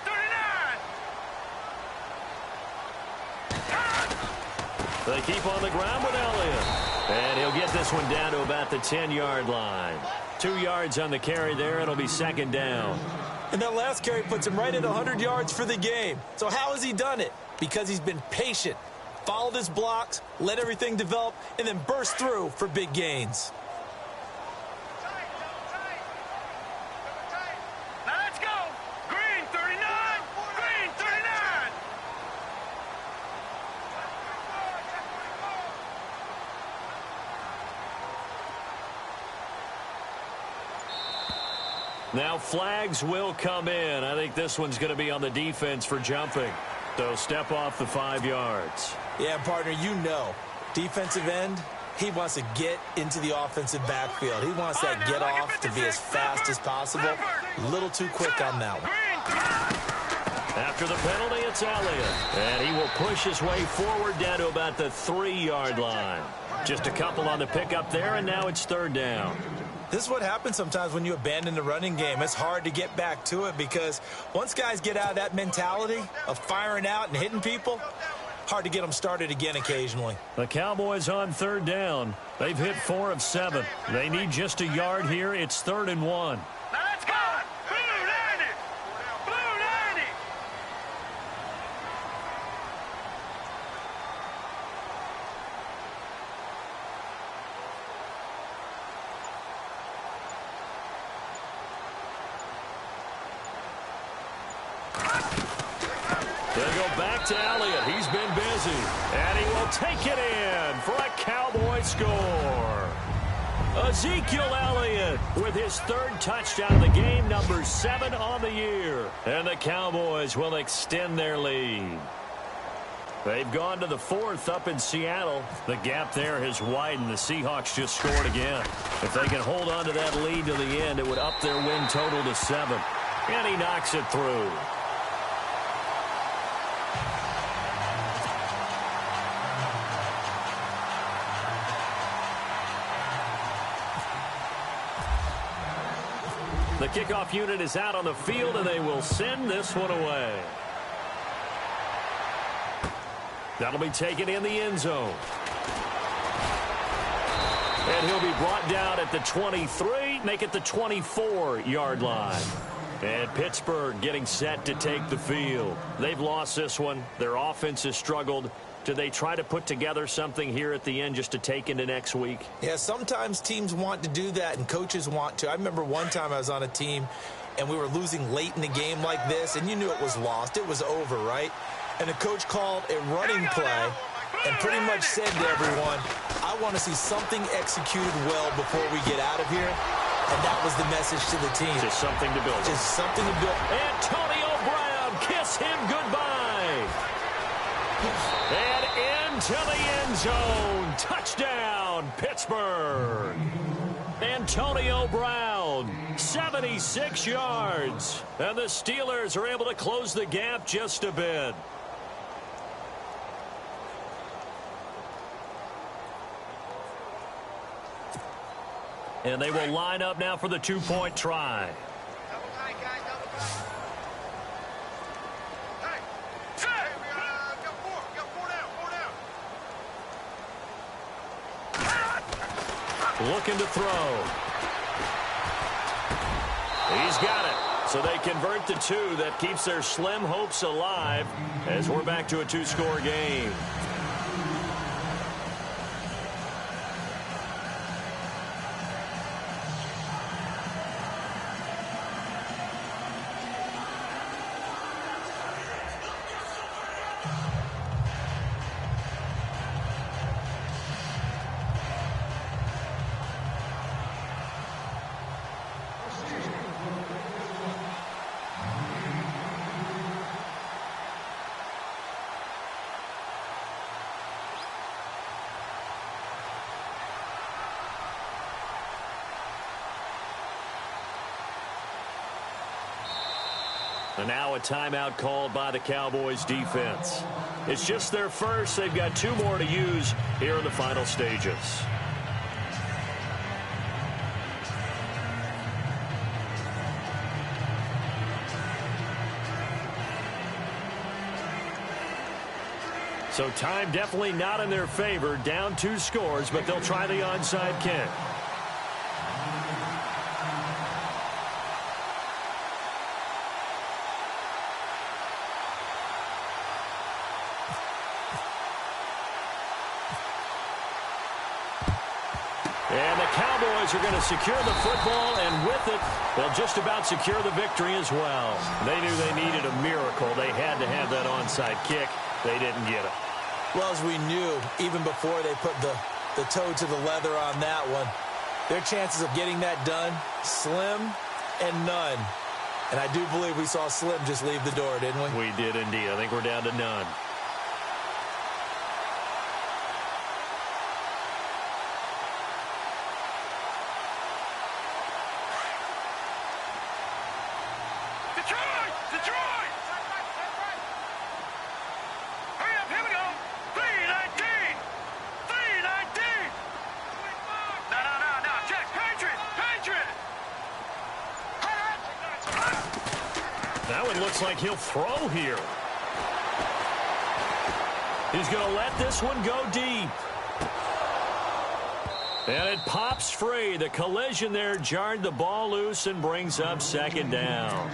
39. They keep on the ground with Elliott. And he'll get this one down to about the 10-yard line. 2 yards on the carry there. It'll be 2nd down. And that last carry puts him right at 100 yards for the game. So how has he done it? Because he's been patient, followed his blocks, let everything develop, and then burst through for big gains. Now let's go. Green 39. Green 39. Now flags will come in. I think this one's going to be on the defense for jumping. They'll step off the 5 yards. Yeah, partner, you know, defensive end, he wants to get into the offensive backfield. He wants that get off to be as fast as possible. A little too quick on that one. After the penalty, it's Elliott. And he will push his way forward down to about the 3-yard line. Just a couple on the pickup there, and now it's 3rd down. This is what happens sometimes when you abandon the running game. It's hard to get back to it because once guys get out of that mentality of firing out and hitting people, hard to get them started again occasionally. The Cowboys on 3rd down. They've hit 4 of 7. They need just a yard here. It's 3rd and 1. Now let's go! Blue 90! Blue 90! They go back to Elliott. He's been busy. And he will take it in for a Cowboy score. Ezekiel Elliott with his 3rd touchdown of the game, number 7 on the year. And the Cowboys will extend their lead. They've gone to the 4th up in Seattle. The gap there has widened. The Seahawks just scored again. If they can hold on to that lead to the end, it would up their win total to 7. And he knocks it through. The kickoff unit is out on the field, and they will send this one away. That'll be taken in the end zone. And he'll be brought down at the 23, make it the 24-yard line. And Pittsburgh getting set to take the field. They've lost this one. Their offense has struggled. Do they try to put together something here at the end just to take into next week? Yeah, sometimes teams want to do that and coaches want to. I remember one time I was on a team and we were losing late in the game like this, and you knew it was lost. It was over, right? And the coach called a running play and pretty much said to everyone, I want to see something executed well before we get out of here. And that was the message to the team. Just something to build. Just something to build. Antonio Brown, kiss him goodbye. And into the end zone. Touchdown, Pittsburgh. Antonio Brown, 76 yards. And the Steelers are able to close the gap just a bit. And they will line up now for the 2-point try. Looking to throw. He's got it. So they convert the 2. That keeps their slim hopes alive as we're back to a 2-score game. And now a timeout called by the Cowboys defense. It's just their first. They've got 2 more to use here in the final stages. So time definitely not in their favor. Down 2 scores, but they'll try the onside kick. And the Cowboys are going to secure the football, and with it, they'll just about secure the victory as well. They knew they needed a miracle. They had to have that onside kick. They didn't get it. Well, as we knew, even before they put the toe to the leather on that one, their chances of getting that done, slim and none. And I do believe we saw Slim just leave the door, didn't we? We did indeed. I think we're down to none. Detroit! Detroit! Now it looks like he'll throw here. He's going to let this one go deep. And it pops free. The collision there jarred the ball loose and brings up second down.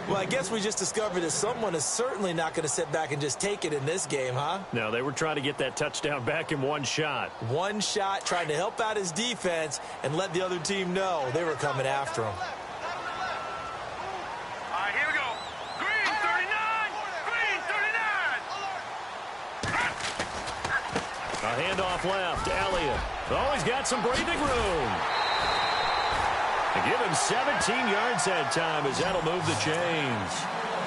Well, I guess we just discovered that someone is certainly not going to sit back and just take it in this game, huh? No, they were trying to get that touchdown back in one shot. One shot, trying to help out his defense and let the other team know they were coming after him. All right, here we go. Green 39. Green 39. A handoff left. Elliott. Oh, he's got some breathing room. Give him 17 yards that time as that'll move the chains.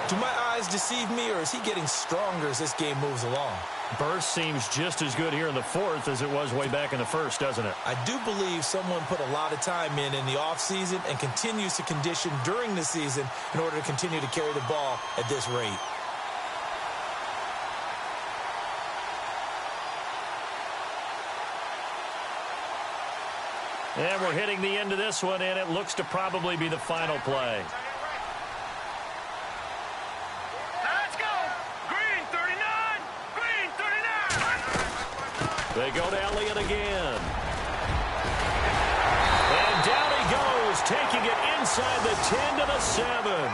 Do my eyes deceive me, or is he getting stronger as this game moves along? Burst seems just as good here in the fourth as it was way back in the first, doesn't it? I do believe someone put a lot of time in the offseason and continues to condition during the season in order to continue to carry the ball at this rate. And we're hitting the end of this one, and it looks to probably be the final play. Let's go. Green 39. Green 39. They go to Elliott again. And down he goes, taking it inside the 10 to the 7.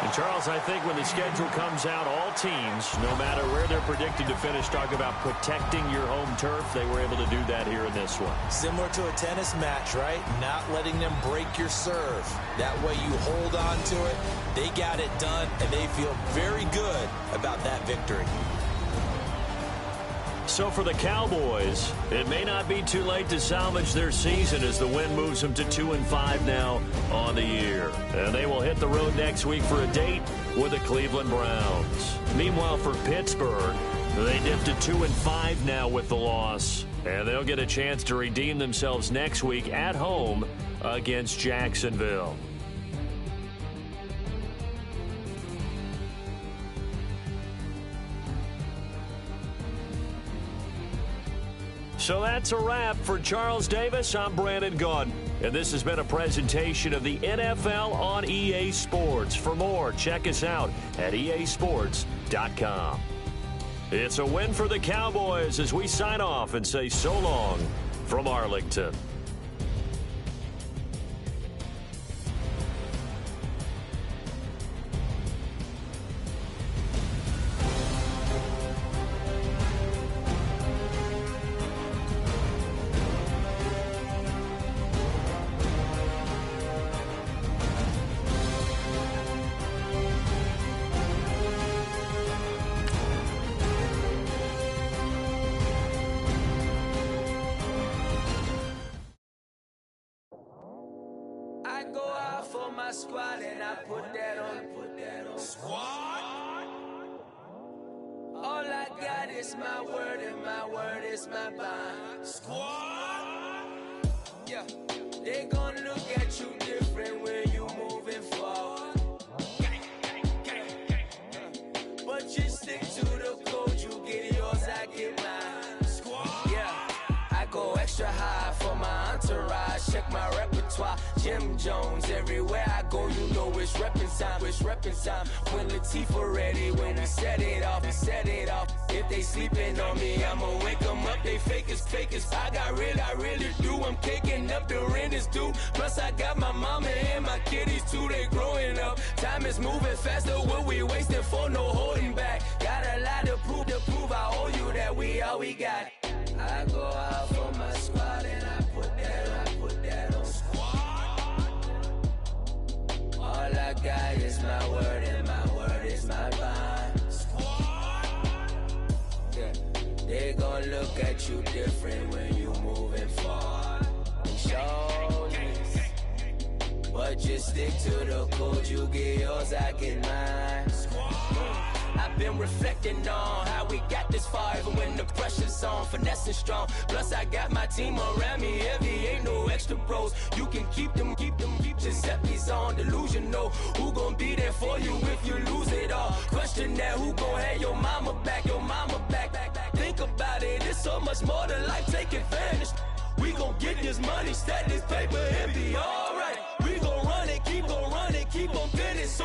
And Charles, I think when the schedule comes out, all teams, no matter where they're predicted to finish, talk about protecting your home turf. They were able to do that here in this one. Similar to a tennis match, right? Not letting them break your serve. That way you hold on to it. They got it done, and they feel very good about that victory. So for the Cowboys, it may not be too late to salvage their season as the win moves them to 2-5 now on the year. And they will hit the road next week for a date with the Cleveland Browns. Meanwhile, for Pittsburgh, they dipped to 2-5 now with the loss. And they'll get a chance to redeem themselves next week at home against Jacksonville. So that's a wrap. For Charles Davis, I'm Brandon Gaudin. And this has been a presentation of the NFL on EA Sports. For more, check us out at easports.com. It's a win for the Cowboys as we sign off and say so long from Arlington. Squad and I put that on squad. All I got is my word and my word is my bond. Squad. Yeah, they gon' look at you different when you moving forward. But you stick to the code, you get yours, I get mine. Squad. Yeah, I go extra high for my entourage. Check my repertoire. Jim Jones, everywhere I go, you know it's reppin' time. It's reppin' time. When Latifah ready, when we set it off, we set it off. If they sleeping on me, I'ma wake them up. They fake as. I really do. I'm caking up, the rent is due. Plus I got my mama and my kiddies too, they growing up. Time is moving faster, what we wasting for, no holding back. Got a lot to prove, I owe you that we all we got. I go out for my squad and I put that on squad. All I got is my word and my word is my bond. Squad. Yeah. They gon' look at you different when you moving forward. Show this. But just stick to the code, you get yours, I get mine. I've been reflecting on how we got this far, even when the pressure's on, finessing strong. Plus I got my team around me heavy, ain't no extra bros. You can keep them. Giuseppe's on delusional. Who gon' be there for you if you lose it all? Question that, who gon' have your mama back? Think about it, it's so much more to life, take advantage. We gon' get this money, stack this paper, and be alright. We gon' run it, keep on fitting. So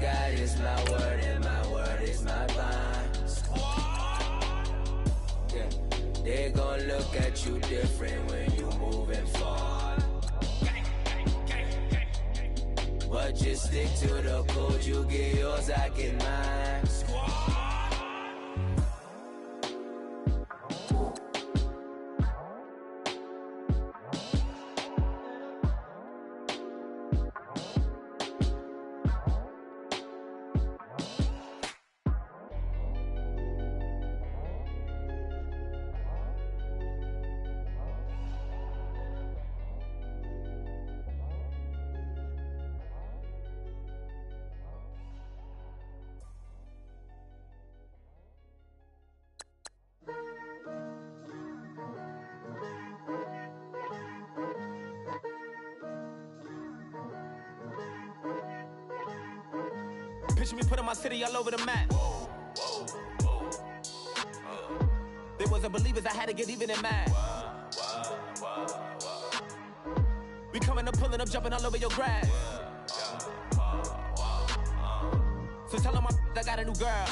God is my word and my word is my bond. Yeah, they gon' look at you different when you moving forward. But just stick to the code, you get yours, I get mine. Picture me putting my city all over the map. They wasn't believers, I had to get even and mad. We coming up, pulling up, jumping all over your grass. So tell them I got a new girl.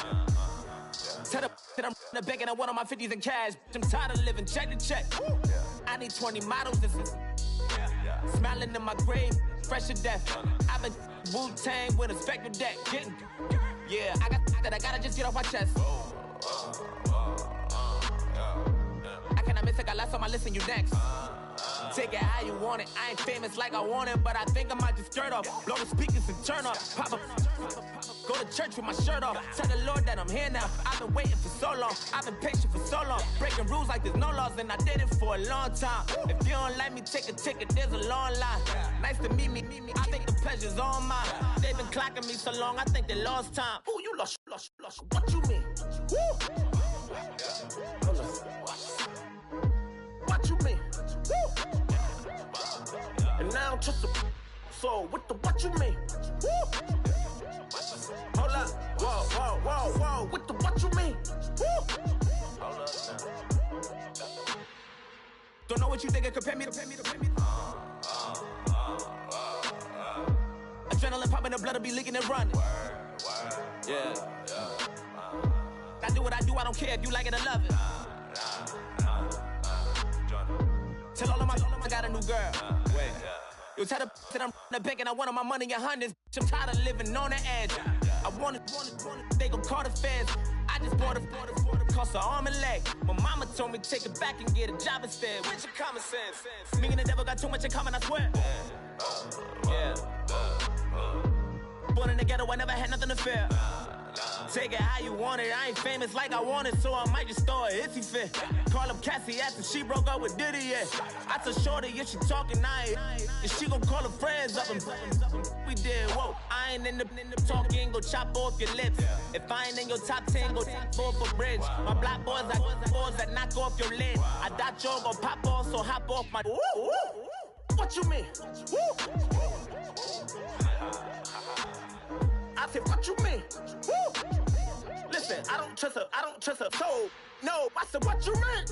Tell them that I'm in the bank and I want all my 50s in cash. I'm tired of living check to check. I need 20 models. This is smiling in my grave, fresh to death. I've been Wu-Tang with a spectral deck. Yeah, I gotta just get off my chest. I cannot miss it, got last on my list and you next. Take it how you want it. I ain't famous like I want it, but I think I might just skirt off. Blow the speakers and turn up. Pop up. Go to church with my shirt off. Tell the Lord that I'm here now. I've been waiting for so long. I've been patient for so long. Breaking rules like there's no laws, and I did it for a long time. If you don't like me, take a ticket. There's a long line. Nice to meet me. I think the pleasure's all mine. They've been clocking me so long, I think they lost time. Ooh, you lost. What you mean? Woo! What you mean? Woo! And now I don't trust the so what you mean? Woo! Hold up, whoa, what you mean? Woo! Hold up now. Don't know what you think, compare me to. Adrenaline popping, the blood will be leaking and running. Yeah. I do what I do, I don't care if you like it or love it. Tell all of my I got a new girl. Wait. You tell the that I'm in the bank and I want all my money in hundreds. I'm tired of living on the edge. I want it, they gon' call the feds. I just bought a cost an arm and leg. My mama told me take it back and get a job instead. Where's your common sense? Me and the devil got too much in common, I swear. Yeah. Born in the ghetto, I never had nothing to fear. Take it how you want it. I ain't famous like I want it, so I might just throw a hissy fit. Call up Cassie after she broke up with Diddy, yeah. I told Shorty, if she talking, and she gon' call her friends up and we did, whoa. I ain't in the talking, go chop off your lips. If I ain't in your top 10, go top 4 for bridge. My black boys, I got boys that knock off your lid. I thought y'all gon' pop off, so hop off my. What you mean? I said, what you mean? Woo! Listen, I don't trust her soul. No, I said, what you mean?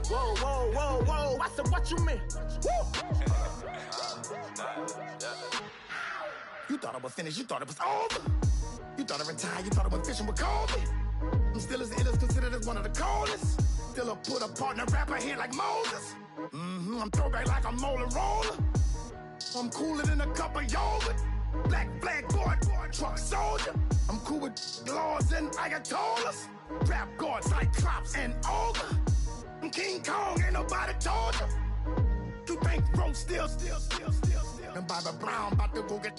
Whoa. I said, what you mean? Woo! You thought I was finished, you thought it was over. You thought I retired, you thought I went fishing with Kobe. I'm still as ill as considered as one of the coldest. Still a put a partner rapper here like Moses. I'm throwback like a molar roller. I'm cooler than a cup of yogurt. Black flag boy, truck soldier. I'm cool with laws and ayatollahs. Rap gods like Cyclops and Ogre. I'm King Kong, ain't nobody told you. You think Rome still. And Bobby Brown about to go get.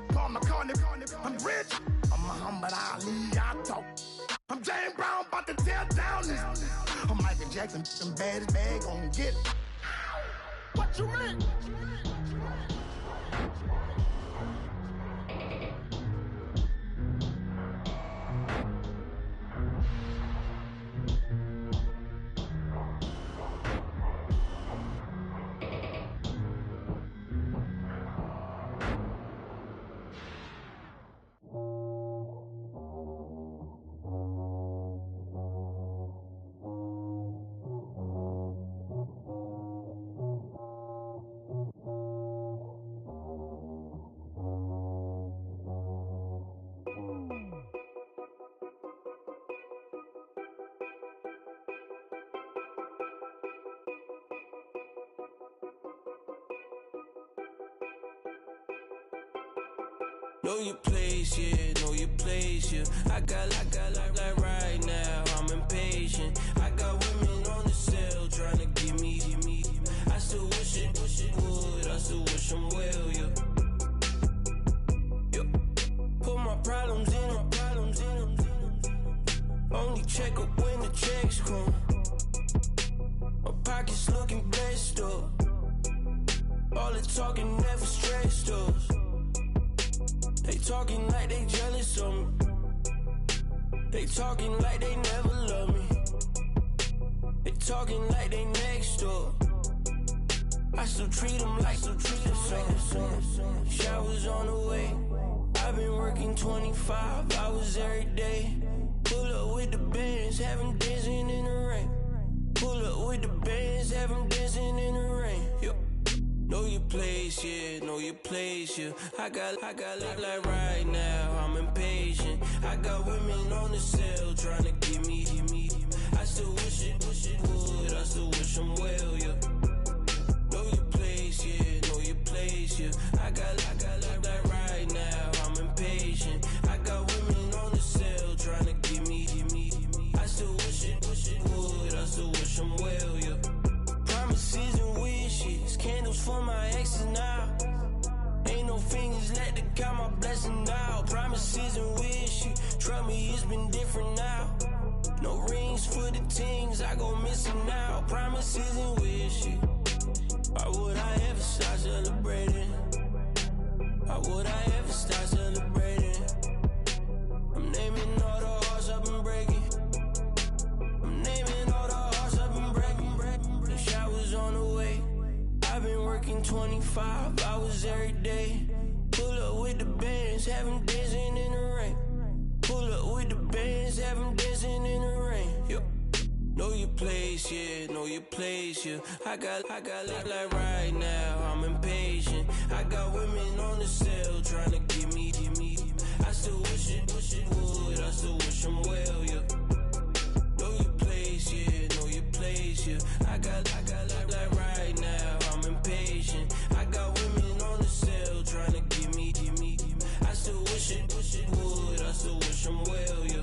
Paul McCartney, I'm rich. I'm Muhammad Ali, I talk. I'm James Brown, about to tear down this. I'm Michael Jackson, them bad as bad, gon' get it. What you mean? Know your place, yeah, know your place, yeah. I got like right now, I'm impatient. I got women on the cell trying to give me. I still wish it would, I still wish them well, yeah. Put my problems in them. Only check up when the checks come. My pockets looking blessed up. All the talking never stressed us. They talking like they jealous of me. They talking like they never love me. They talking like they next door. I still treat them like so. Showers on the way. I've been working 25 hours every day. Pull up with the bands, have them dancing in the rain. Pull up with the bands, have them dancing in the rain. Yo. Know your place, yeah, know your place, yeah. I got like right now, I'm impatient. I got women on the cell trying to give me. I still wish it would, I still wish them well, yeah. Know your place, yeah, know your place, yeah. I got like right now, I'm impatient. I got women on the cell trying to give me. I still wish it would, I still wish them well, yeah. Promises and wishes, candles for my exes now. Ain't no fingers let to count my blessing now. Promises and wishes, trust me, it's been different now. No rings for the things I go missing now. Promises and wishes, why would I ever start celebrating? Why would I ever start celebrating? I'm naming all the hearts I've been breaking. I'm naming all the hearts I've been breaking. The showers on the way. I've been working 25 hours every day. Pull up with the bands, have them dancing in the rain. Pull up with the bands, have them dancing in the rain. Yo. Know your place, yeah, know your place, yeah. I got like right now, I'm impatient. I got women on the cell trying to give me. I still wish it would, I still wish them well, yeah. Know your place, yeah, know your place, yeah. I got like right now, I'm impatient. I got women on the cell trying to give me. I still wish it would, I still wish them well, yeah.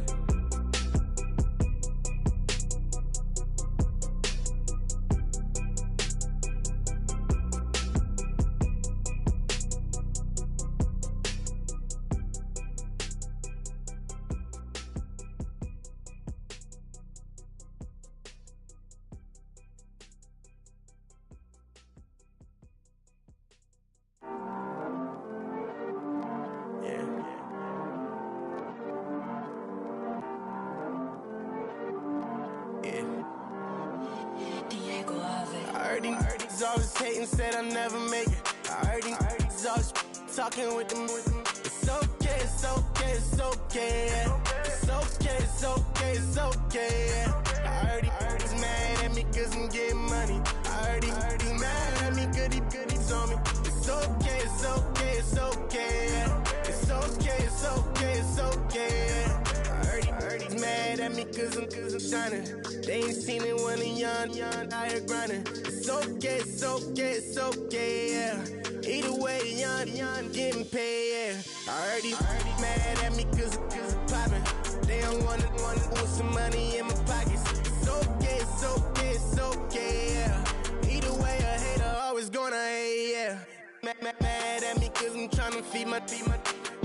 Always hating, said I never make it. I heard these always talking with them. It's okay, it's okay, it's okay. It's okay, it's okay, it's okay. I heard he's mad at me cause I'm getting money. I heard he's mad at me cause he's on me. It's okay, it's okay, it's okay. It's okay, it's okay, it's okay. I heard he's mad at me cause I'm shining. They ain't seen it when I'm young, out here grinding. It's okay, it's okay, it's okay, yeah. Either way, young, getting paid, yeah. I heard he's mad at me cause I'm poppin'. They don't wanna put some money in my pockets. It's okay, it's okay, it's okay, yeah. Either way, a hater always gonna hate, yeah. Mad at me cause I'm tryna feed my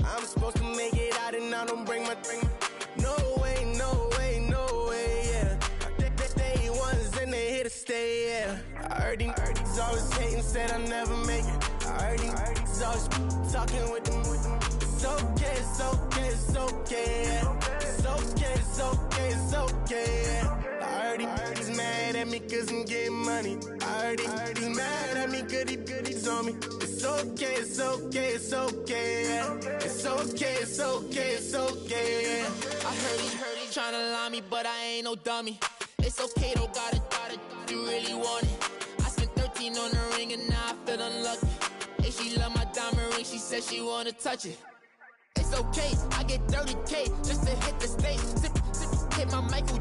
I'm supposed to make it out and I don't bring my No way, no way, no way, yeah. They ones and they here to stay, yeah. I heard he's always hating, said I never make it. I heard he's always talking with them. It's okay, it's okay, it's okay, yeah. It's okay, it's okay, it's okay, yeah. I heard he's mad at me cause I'm getting money. I heard he's mad at me cause he's on me. It's okay, it's okay, it's okay, yeah. It's okay, it's okay, it's okay, yeah. I heard he tryna lie me, but I ain't no dummy. It's okay, though, got it, you really want it. I spent 13 on the ring and now I feel unlucky. Hey, she love my diamond ring, she said she wanna touch it. It's okay, I get 30K just to hit the stage. Sip, hit my Michael,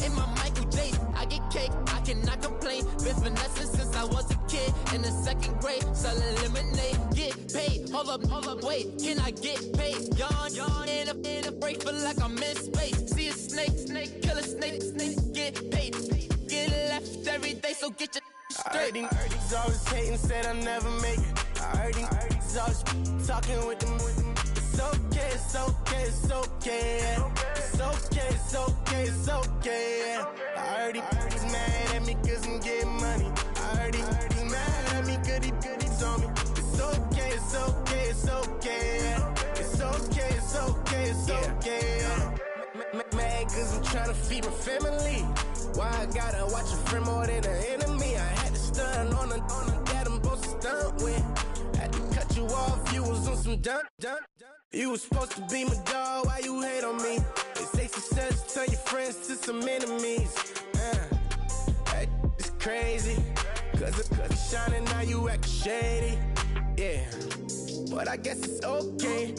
in my Michael J. I get cake, I cannot complain. Been finessing since I was a kid in the 2nd grade. Selling lemonade, get paid. Hold up, wait, can I get paid? Yawn, in a break, feel like I'm in space. See a snake, kill a snake, get paid. Get left every day, so get your straight. I heard he's always hating, said I'll never make it. I heard he's always talking with them. It's okay, it's okay, it's okay. It's okay, it's okay, it's okay. I heard he's mad at me cause I'm getting money. I heard he's mad at me cause he's on me. It's okay, it's okay, it's okay. It's okay, it's okay, it's okay. Mad cause I'm trying to feed my family. Why I gotta watch a friend more than an enemy? I had to stun on a that I'm supposed to stunt with. Had to cut you off, you was on some dun. You was supposed to be my dog, why you hate on me? They say success turn your friends to some enemies. Hey, it's crazy, cause it's shining, now you act shady. Yeah, but I guess it's okay.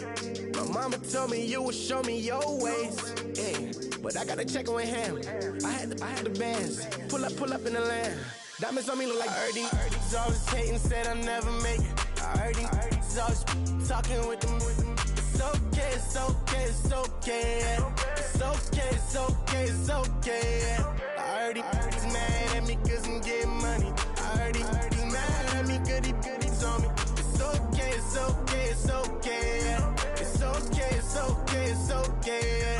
My mama told me you would show me your ways. Yeah, but I gotta check on him. I had the bands. Pull up in the land. Diamonds on me look like Ernie. He's always hating, said I'll never make it. I heard he's always talking with them. It's okay, it's okay, it's okay. It's okay, it's okay, it's okay. I heard he's mad at me cause I'm getting money. I heard he's mad at me cause he's on me. It's okay, it's okay, it's okay. It's okay, it's okay, it's okay.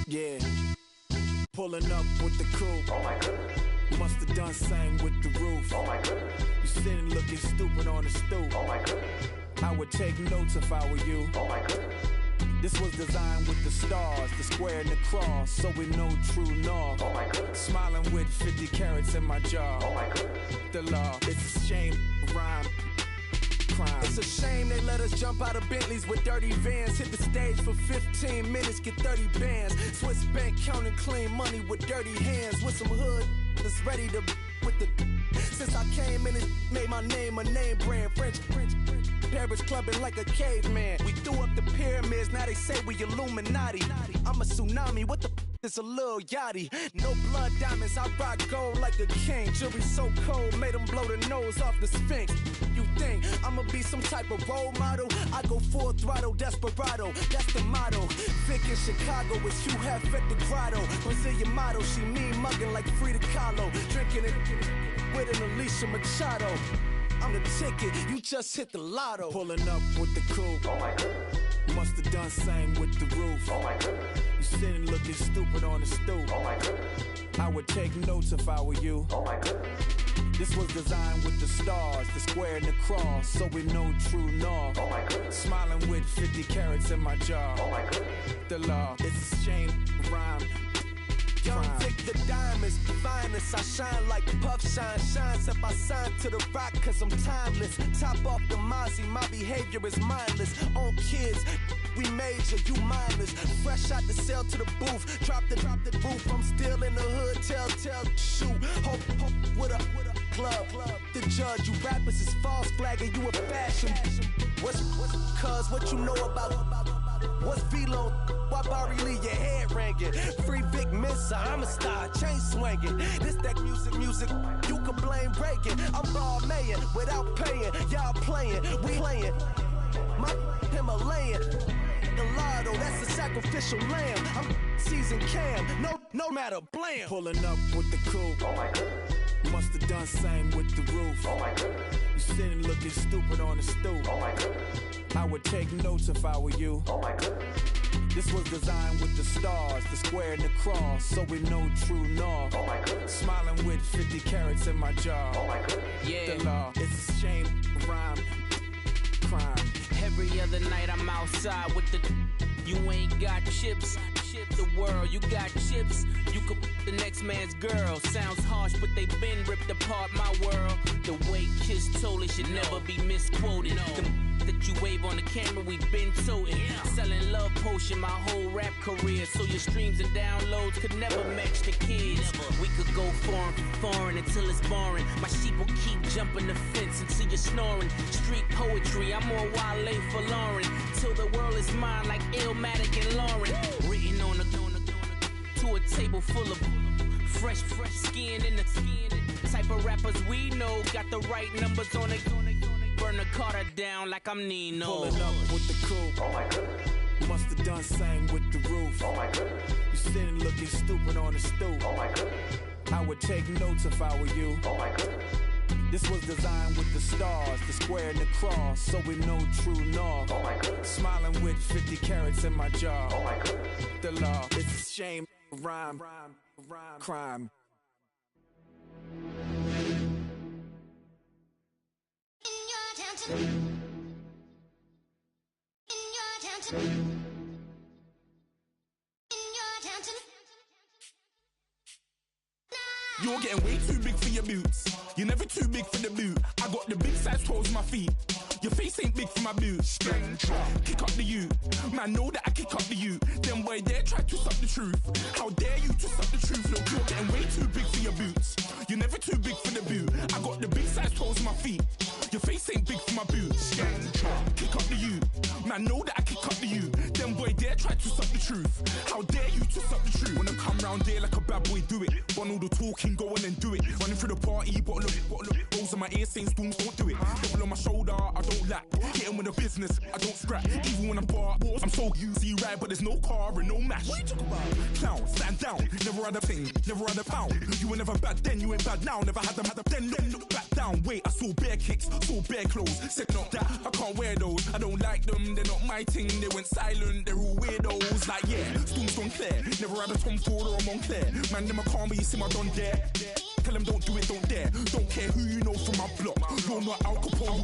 Yeah, pulling up with the coupe. Oh my goodness. Must have done same with the roof. Oh my goodness. You sitting looking stupid on the stoop. Oh my goodness. I would take notes if I were you. Oh my goodness. This was designed with the stars, the square and the cross, so we know true north. Oh my goodness. Smiling with 50 carats in my jaw. Oh my goodness. The law, it's a shame, rhyme. Crime. It's a shame they let us jump out of Bentleys with dirty vans. Hit the stage for 15 minutes, get 30 bands. Swiss bank counting clean money with dirty hands. With some hood that's ready to with the. Since I came in, it made my name a name brand. French. Paris clubbing like a caveman. We threw up the pyramids, now they say we Illuminati. I'm a tsunami, what the is a little yachty. No blood diamonds, I rock gold like a king. Jury so cold, made them blow the nose off the Sphinx. You think I'ma be some type of role model? I go full throttle, desperado, that's the motto. Vic in Chicago is Hugh Hef at the grotto. Brazilian model, she mean mugging like Frida Kahlo. Drinking it with an Alicia Machado. I'm the ticket, you just hit the lotto. Pulling up with the coupe. Oh my goodness. Must have done same with the roof. Oh my goodness. You sitting looking stupid on the stoop. Oh my goodness. I would take notes if I were you. Oh my goodness. This was designed with the stars, the square and the cross, so we know true north. Oh my goodness. Smiling with 50 carats in my jaw. Oh my goodness. The law, it's a shame, rhyme. Young Vic, the diamonds, the finest. I shine like puff shine. Shines up, I sign to the rock cause I'm timeless. Top off the Mozzie, my behavior is mindless. On kids, we major, you mindless. Fresh out the cell to the booth. Drop the booth, I'm still in the hood. Tell, shoot. Hope with a club. The judge, you rappers is false flagging, you a fashion. What's cuz, what you know about? What's Velo? Why Barry Lee, your head ringing? Free Vic Mensa, I'm a star, chain swinging. This that music, you can blame Reagan. I'm ball mayin' without paying. Y'all playing, we playing. My Himalayan. Gelato, that's a sacrificial lamb. I'm seasoned cam, no matter, blam. Pulling up with the coupe. Oh my goodness. Must have done same with the roof. Oh my goodness. You sitting looking stupid on the stoop. Oh my goodness. I would take notes if I were you. Oh my goodness. This was designed with the stars, the square and the cross, so we know true north. Oh my goodness. Smiling with 50 carats in my jaw. Oh my goodness. Yeah. The law, it's a shame, rhyme, crime. Every other night I'm outside with the. You ain't got chips. The world, you got chips. You could the next man's girl. Sounds harsh, but they been ripped apart. My world. The way Kiss told it should never be misquoted. That you wave on the camera, we been toting. Selling love potion my whole rap career. So your streams and downloads could never match the kids. We could go foreign until it's boring. My sheep will keep jumping the fence until you're snoring. Street poetry, I'm more Wale for Lauren. Till the world is mine like Illmatic and Lauren. Written on the to a table full of fresh skin in the type of rappers we know. Got the right numbers on it. Burn the Carter down like I'm Nino. Pulling up with the coupe. Oh my goodness. Must have done same with the roof. Oh my goodness. You sitting looking stupid on the stoop. Oh my goodness. I would take notes if I were you. Oh my goodness. This was designed with the stars, the square and the cross, so we know true north. Oh my goodness. Smiling with 50 carats in my jaw. Oh my goodness. The law, it's a shame, rhyme, crime. You're getting way too big for your boots. You're never too big for the boot. I got the big size toes on my feet. Your face ain't big for my boots. Kick up the you. Man, know that I kick up the you. Them boy there try to twist up the truth. How dare you twist up the truth? Look, you're getting way too big for your boots. You're never too big for the boot. I got the big size toes on my feet. Your face ain't big for my boots. Kick up the you. Man, know that I kick up the you. Them boy there try to twist up the truth. How dare you twist up the truth? Wanna come round there like a bad boy, do it. Want all the talking, go on and do it. Running through the party, bottle of it. Rose in my ear saying storms, don't do it. Double on my shoulder, I don't lack. Getting with the business, I don't scrap. Even when I'm bar, I'm so easy right, but there's no car and no match. What you talk about? Clown, stand down. Never had a thing, never had a pound. You were never bad then, you ain't bad now. Never had them, then look back down. Wait, I saw bare kicks, saw bare clothes. Said not that, I can't wear those. I don't like them, they're not my thing. They went silent, they're all weirdos. Like yeah, storms gone clear. Never had a Tom Ford or a Montclair. Man, them I can't, but you see my don there. Tell them don't do it, don't dare. Don't care who you know from my block. You're not Al Capone,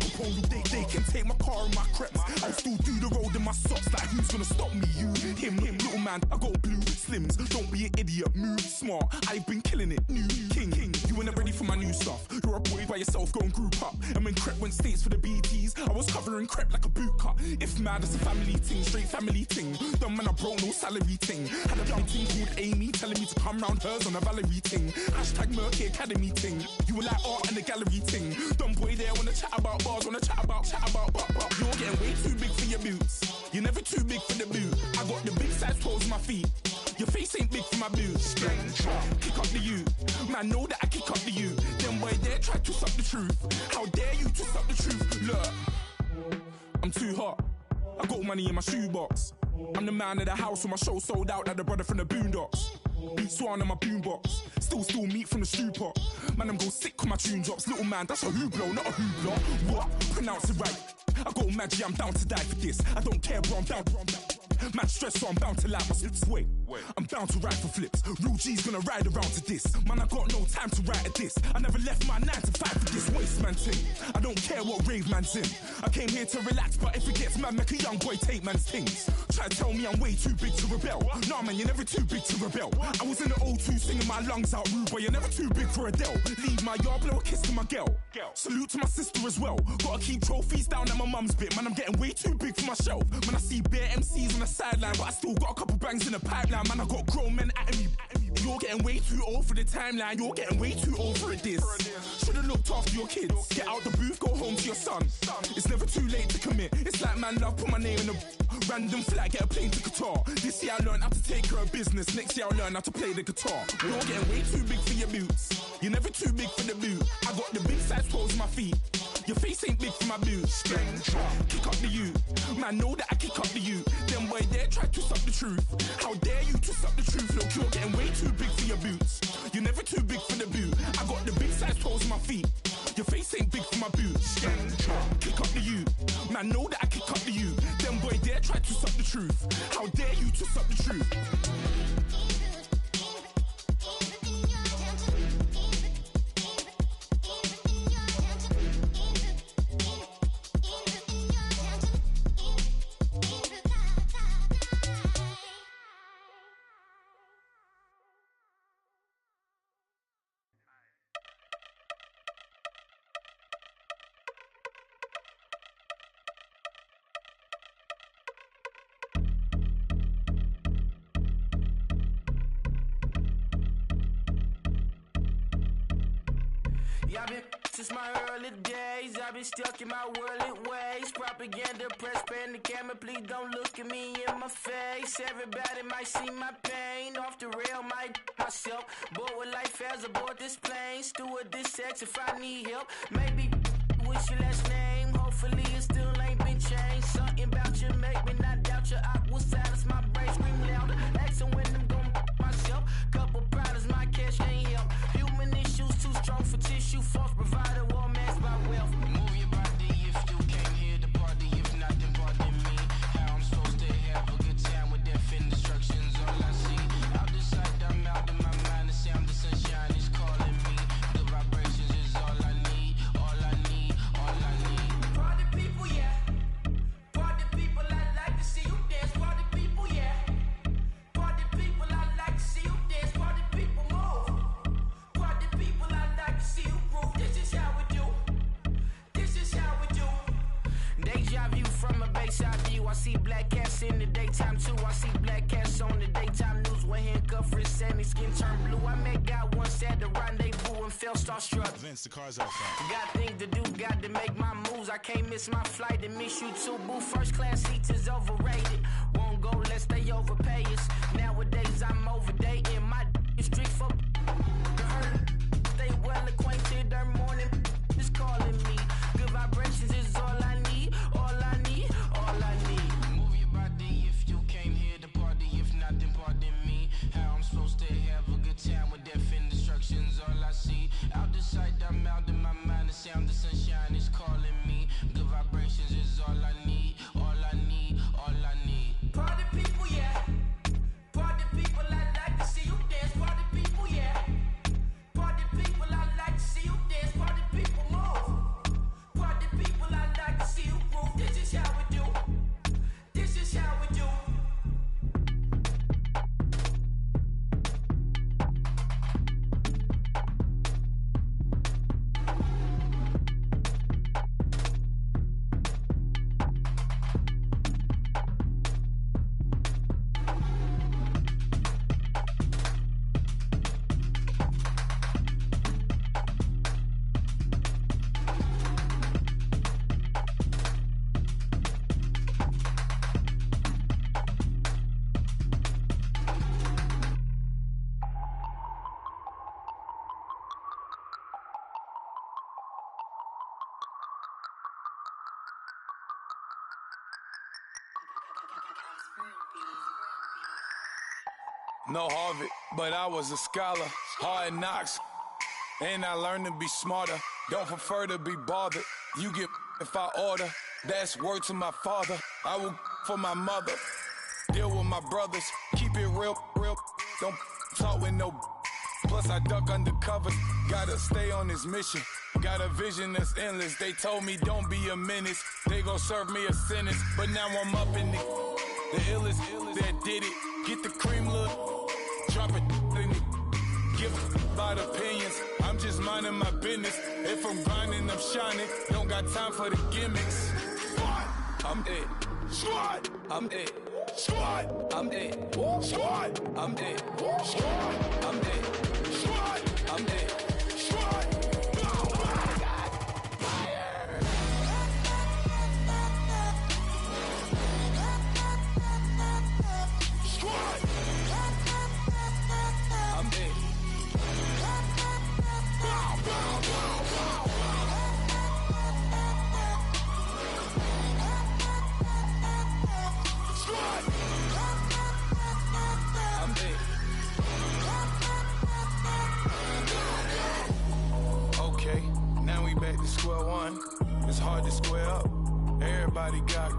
they can take my car and my creps. I'll still do the road in my socks. Like who's gonna stop me? You, him, little man. I got blue slims. Don't be an idiot, move smart. I've been killing it, new king. You ain't ready for my new stuff. You're a boy by yourself, go and group up. And when Crep went states for the BTs, I was covering Crep like a boot cut. If mad, it's a family thing, straight family thing. Dumb man, I broke no salary thing. Had a young thing called Amy telling me to come round hers on a Valerie thing. Hashtag Murky Academy thing. You were like art and the gallery thing. Dumb boy there wanna chat about bars, wanna chat about. You're getting way too big for your boots. You're never too big for the boot. I got the big size toes on my feet. Your face ain't big for my boots. Kick up the you. Man, know that I kick up the you. Them boy there try to twist up the truth. How dare you twist up the truth? Look, I'm too hot. I got money in my shoebox. I'm the man of the house when my show sold out like the brother from the Boondocks. Beat Swan in my boombox. Still meat from the stew pot. Man, I'm go sick when my tune drops. Little man, that's a hooplo, not a hoopla. What? Pronounce it right. I got magic, I'm down to die for this. I don't care, bro, I'm down. Man stressed, so I'm bound to like my slips. Wait, I'm bound to ride for flips. Real G's gonna ride around to this. Man, I got no time to write at this. I never left my 9 to 5 for this waste man thing. I don't care what rave man's in. I came here to relax, but if it gets mad, make a young boy take man's things. Try to tell me I'm way too big to rebel. Nah, man, you're never too big to rebel. I was in the O2 singing my lungs out rude, but you're never too big for Adele. Leave my yard, blow a kiss to my girl. Salute to my sister as well. Gotta keep trophies down at my mum's bit. Man, I'm getting way too big for my shelf. Man, I see bare MCs on the sideline, but I still got a couple bangs in the pipeline. Man, I got grown men at me. You're getting way too old for the timeline. You're getting way too old for a diss. Should've looked after your kids. Get out the booth, go home to your son. It's never too late to commit. It's like man love, put my name in a random flag, get a plane to Qatar. This year I learned how to take care of business. Next year I'll learn how to play the guitar. You're getting way too big for your boots. You're never too big for the boot. I got the big size toes on my feet. Your face ain't big for my boots. Kick up the you. Man, know that I kick up the you. Them boy there try to twist up the truth. How dare you twist up the truth? Look, you're getting way too big for your boots. You're never too big for the boot. I got the big size toes on my feet. Your face ain't big for my boots. Kick up the you. Man, know that I kick up the you. Them boy there try to twist up the truth. How dare you twist up the truth? Yeah, I've been since my early days. I've been stuck in my worldly ways. Propaganda, press, pan the camera. Please don't look at me in my face. Everybody might see my pain. Off the rail, might myself. Bored with life as aboard this plane. Steward this sex if I need help. Maybe what's your last name? Hopefully it still ain't been changed. Something about you make me not doubt you. I will silence my brain, scream louder. Asking when I'm gon' myself. Couple problems, my cash ain't help. Human issues too strong for tissue. False provider, war masked by wealth. Move your body if you came here to party. If not, then pardon me. How I'm supposed to have a good time with death and destruction's all I see. Out the sight, I'm out of my mind. The sound, the sunshine is calling me. The vibrations is all I need. All I need, all I need. Party people, yeah. Party people, I'd like to see you dance. Party people, yeah. Party people, I'd like to see you dance. Party people, move. Party people, I'd like to see you groove. This is how we do. This is how we do. Deja view from a bayside view. I see black cats in the daytime too. I see black cats on the daytime news. When handcuffed, wrist and his skin turned blue. I met God once at the rendezvous and felt starstruck. Vince, the car's outside. Got things to do, got to make my moves. I can't miss my flight and miss you too, boo. First class seats is overrated. Won't go lest they overpay us. Nowadays I'm overdating. My street folk stay well acquainted. Their morning is calling me. Good vibrations is all I need. All I need, all I need. Move your body if you came here to party. If not, then pardon me. How I'm supposed to have a good time with death and destruction's all I see. Out the sight, I'm out in my mind. The sound, the sunshine is calling me. Good vibrations is all I need. All I need, all I need. Party people, yeah. Party people, I'd like to see you dance. Party people, yeah. Party people, I'd like to see you dance. Party people, move. Party people, I'd like to see you groove. This is how we do. This is how we do. No Harvard, but I was a scholar. Hard knocks, and I learned to be smarter. Don't prefer to be bothered. You get if I order. That's word to my father. I will for my mother. Deal with my brothers. Keep it real, real. Don't talk with no. Plus I duck undercover. Gotta stay on this mission. Got a vision that's endless. They told me don't be a menace. They gon' serve me a sentence. But now I'm up in the illest that did it. Get the cream look. Drop it in it. Give about opinions. I'm just minding my business. If I'm grinding, I'm shining. Don't got time for the gimmicks. I'm it. Squad. I'm it. Squad. I'm it. Squad. I'm it. Squad. I'm it. Squad. I'm it. Squad. Square one, it's hard to square up. Everybody got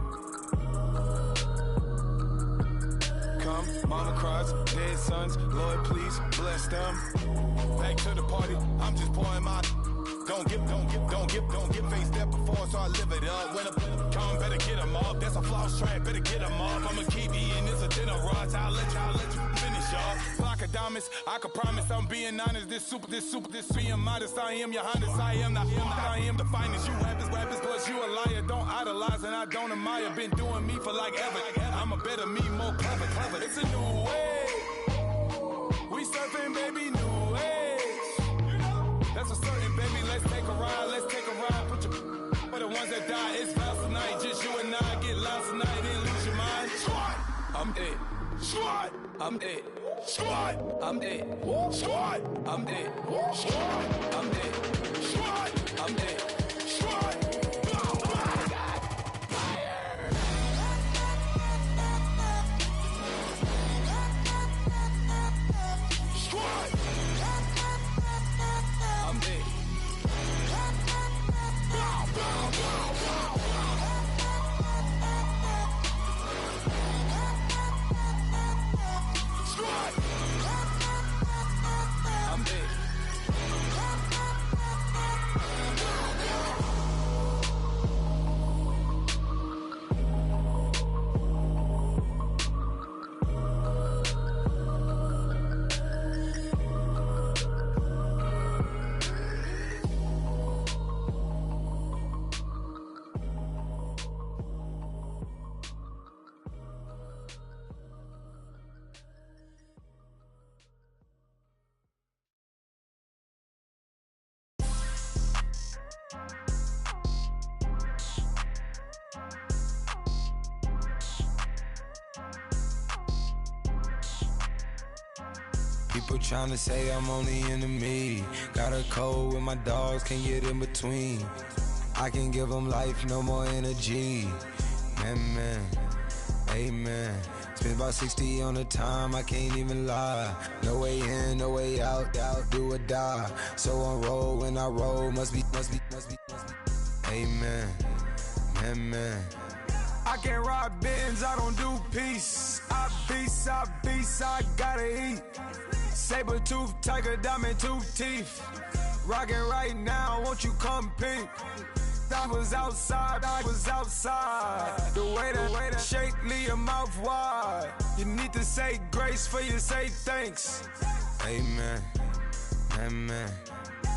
come, mama cries, dead sons. Lord, please bless them. Back to the party, I'm just pouring my. Don't get face that before, so I live it up. When a come, better get them up. That's a floss track, better get them up. I'ma keep eating, it's a dinner rush. I'll let you finish up. Block of diamonds, I can promise I'm being honest. This being modest. I am your highness, I am the finest. You rappers, plus you a liar. Don't idolize and I don't admire. Been doing me for like ever. I'm a better me, more clever. It's a new way. We surfing, baby, new age. That's for certain, baby. Let's take a ride. Let's take a ride. Put your for the ones that die. It's vows tonight. Just you and I get loud tonight. Then lose your mind. Squad. I'm it. Squad. I'm it. Squad. I'm it. Squad. I'm it. Squad. I'm it. Squad. I'm it. Squad. People tryna say I'm only enemy. Got a code with my dogs, can't get in between. I can give them life, no more energy. Man, amen. Spent about 60 on the time, I can't even lie. No way in, no way out, do or die. So on roll, when I roll, must be. Amen, man. I can't ride Benz, I don't do peace. I beast, I gotta eat. Saber tooth, tiger, diamond tooth teeth. Rockin' right now, won't you come peep? I was outside. The way that shake, leave your mouth wide. You need to say grace for you say thanks. Amen,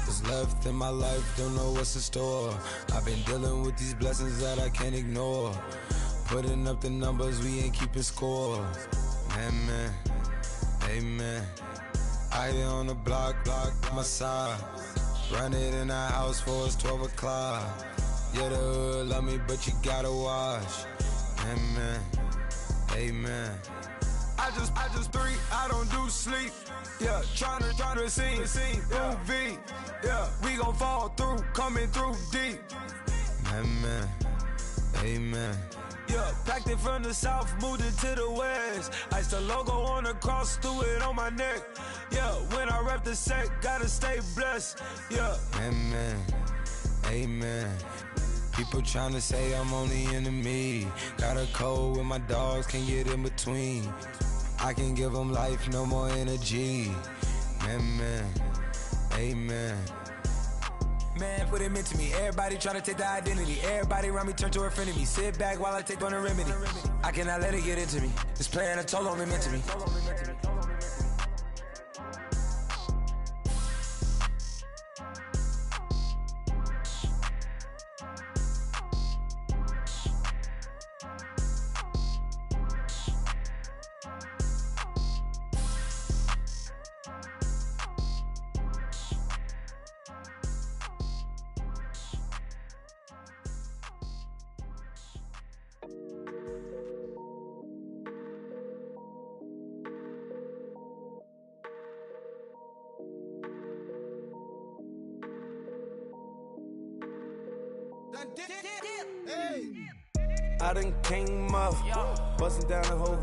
what's left in my life, don't know what's in store. I've been dealing with these blessings that I can't ignore. Putting up the numbers, we ain't keeping score. Amen. I here on the block, my side. Run it in the house for it's 12 o'clock. Yeah, the hood love me, but you gotta watch. Amen. I just three, I don't do sleep. Yeah, tryna see movie. Yeah, we gon' fall through, coming through deep. Amen. Yeah, packed it from the south, moved it to the west. Iced the logo on the cross, threw it on my neck. Yeah, when I rep the set, gotta stay blessed. Yeah. Amen. People tryna say I'm only enemy. Got a code with my dogs, can't get in between. I can give them life, no more energy. Amen. Man, what it meant to me. Everybody try to take the identity. Everybody around me turn to a friend of me. Sit back while I take on the remedy. I cannot let it get into me. It's playing a toll on me, meant to me. I done came up, bustin' down the whole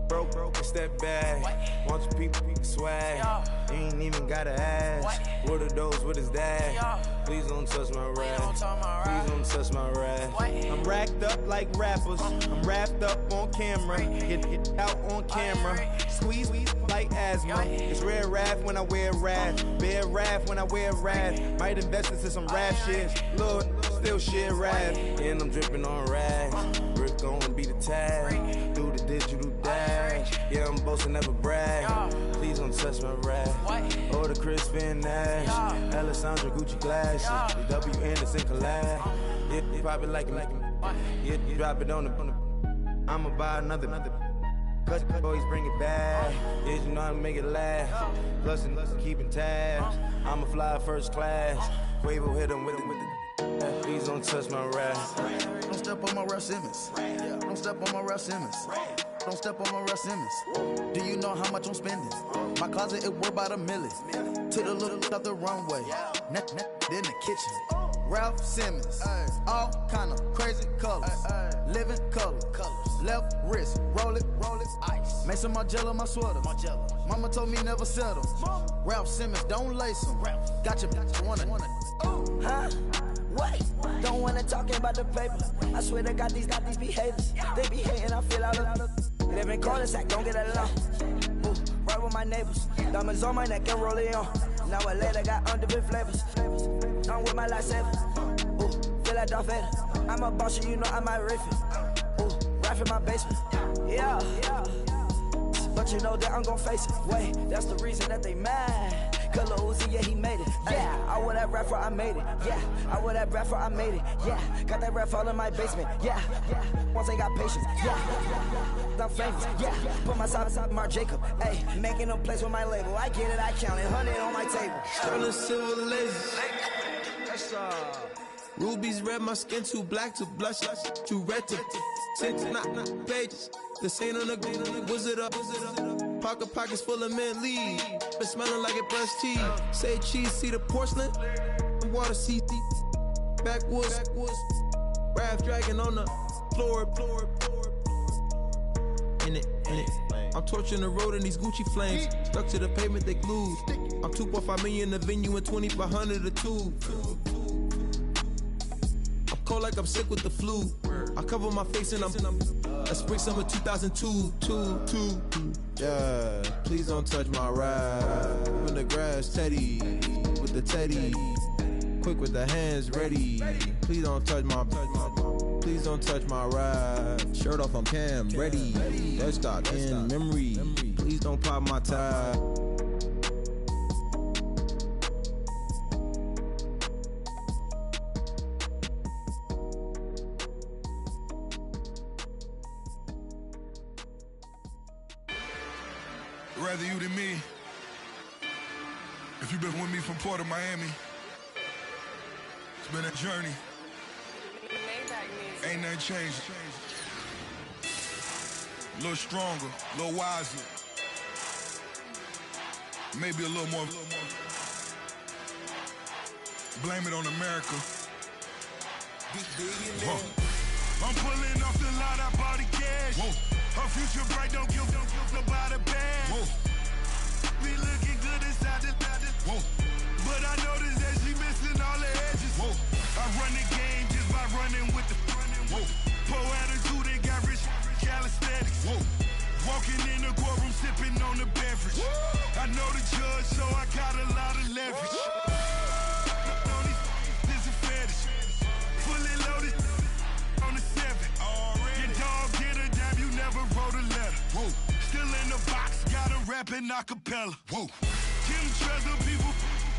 broke, step back. Want your people swag, you ain't even gotta ask. What are those, what is that? Please don't touch my rap, please don't touch my rap. I'm racked up like rappers, I'm wrapped up on camera. Get out on camera, squeeze like asthma. It's rare wrath when I wear wrath, bare wrath when I wear wrath. Might invest into some rap shit, Lord, still shit wrath. And I'm dripping on rags, Rick gon' be the tag. Do the digital dash, yeah, I'm boasting, never brag. Please don't touch my rap, or the Crispin Nash, Alessandra Gucci glasses, the W Anderson collab. Yeah, you pop it like yeah, you drop it on the. I'ma buy another. Cause always bring it back. Yeah, you know how to make it last. Listen, keeping tabs. I'ma fly first class. Quavo hit him with the. Please don't touch my rap. Don't step on my Ralph Simmons. Don't step on my Ralph Simmons. Don't step on my Ralph Simmons. Do you know how much I'm spending? My closet, it worth about $1 million. To the look of the runway. In the kitchen. Ralph Simmons. All kind of crazy colors. Living color. Left wrist. Roll it. Ice. Make some Margiela my sweater. Mama told me never settle. Ralph Simmons, don't lace him. Got your wanna. Huh? What? Don't wanna talk about the paper. I swear to God, these behaviors. They be hating, I feel out of. Live in cul-de-sac, don't get along. Ooh, right with my neighbors. Diamonds on my neck and roll it on. Now I later got underbit flavors. I'm with my lifesaver. Ooh, feel like Darth Vader. I'm a boss, you know I might riff it. Ooh, rap in my basement. Yeah. But you know that I'm gon' face it. Wait, that's the reason that they mad. Color Uzi, yeah, he made it. Yeah, I wear that rap for I made it. Yeah, I wear that rap for I made it. Yeah, got that rap all in my basement. Yeah, once I got patience. Yeah, I'm famous. Yeah, put my side beside Mark Jacob. Hey, making a place with my label. I get it, I count it. 100 on my table. Sterling silver lasers. Rubies red, my skin too black to blush, too red to six, not pages. This ain't on the wizard up. Pockets full of mint leaves, been smelling like it brushed teeth. Say cheese, see the porcelain, water, see backwoods, Raph dragging on the floor. In it. I'm torching the road in these Gucci flames, stuck to the pavement, they glued. I'm 2.5 million in the venue and 2,500 a tube. Cold like I'm sick with the flu. I cover my face and I'm spring summer 2002. Yeah, please don't touch my ride. In the grass, Teddy with the Teddy, quick with the hands ready. Please don't touch my ride. Shirt off, I'm Cam ready. Dead stock in memory. Please don't pop my tie. Rather you than me. If you've been with me from Port of Miami, it's been a journey. Ain't nothing changed. A little stronger, a little wiser. Maybe a little more. Blame it on America. I'm pulling off the lot, I bought the cash. Whoa. Her future bright, don't give about a bag. Whoa. Be looking good inside the. Whoa. But I noticed that she missing all the edges. Whoa. I run the game just by running with the front. Whoa. Poor attitude, they got rich calisthenics. Whoa. Walking in the courtroom, sipping on the beverage. Whoa. I know the judge, so I got a lot of leverage. This is fetish. Fully loaded on the 7. Your dog get a dime, you never wrote a letter. Whoa. Still in the box, got a rapping acapella. Whoa. Kim Treasure, people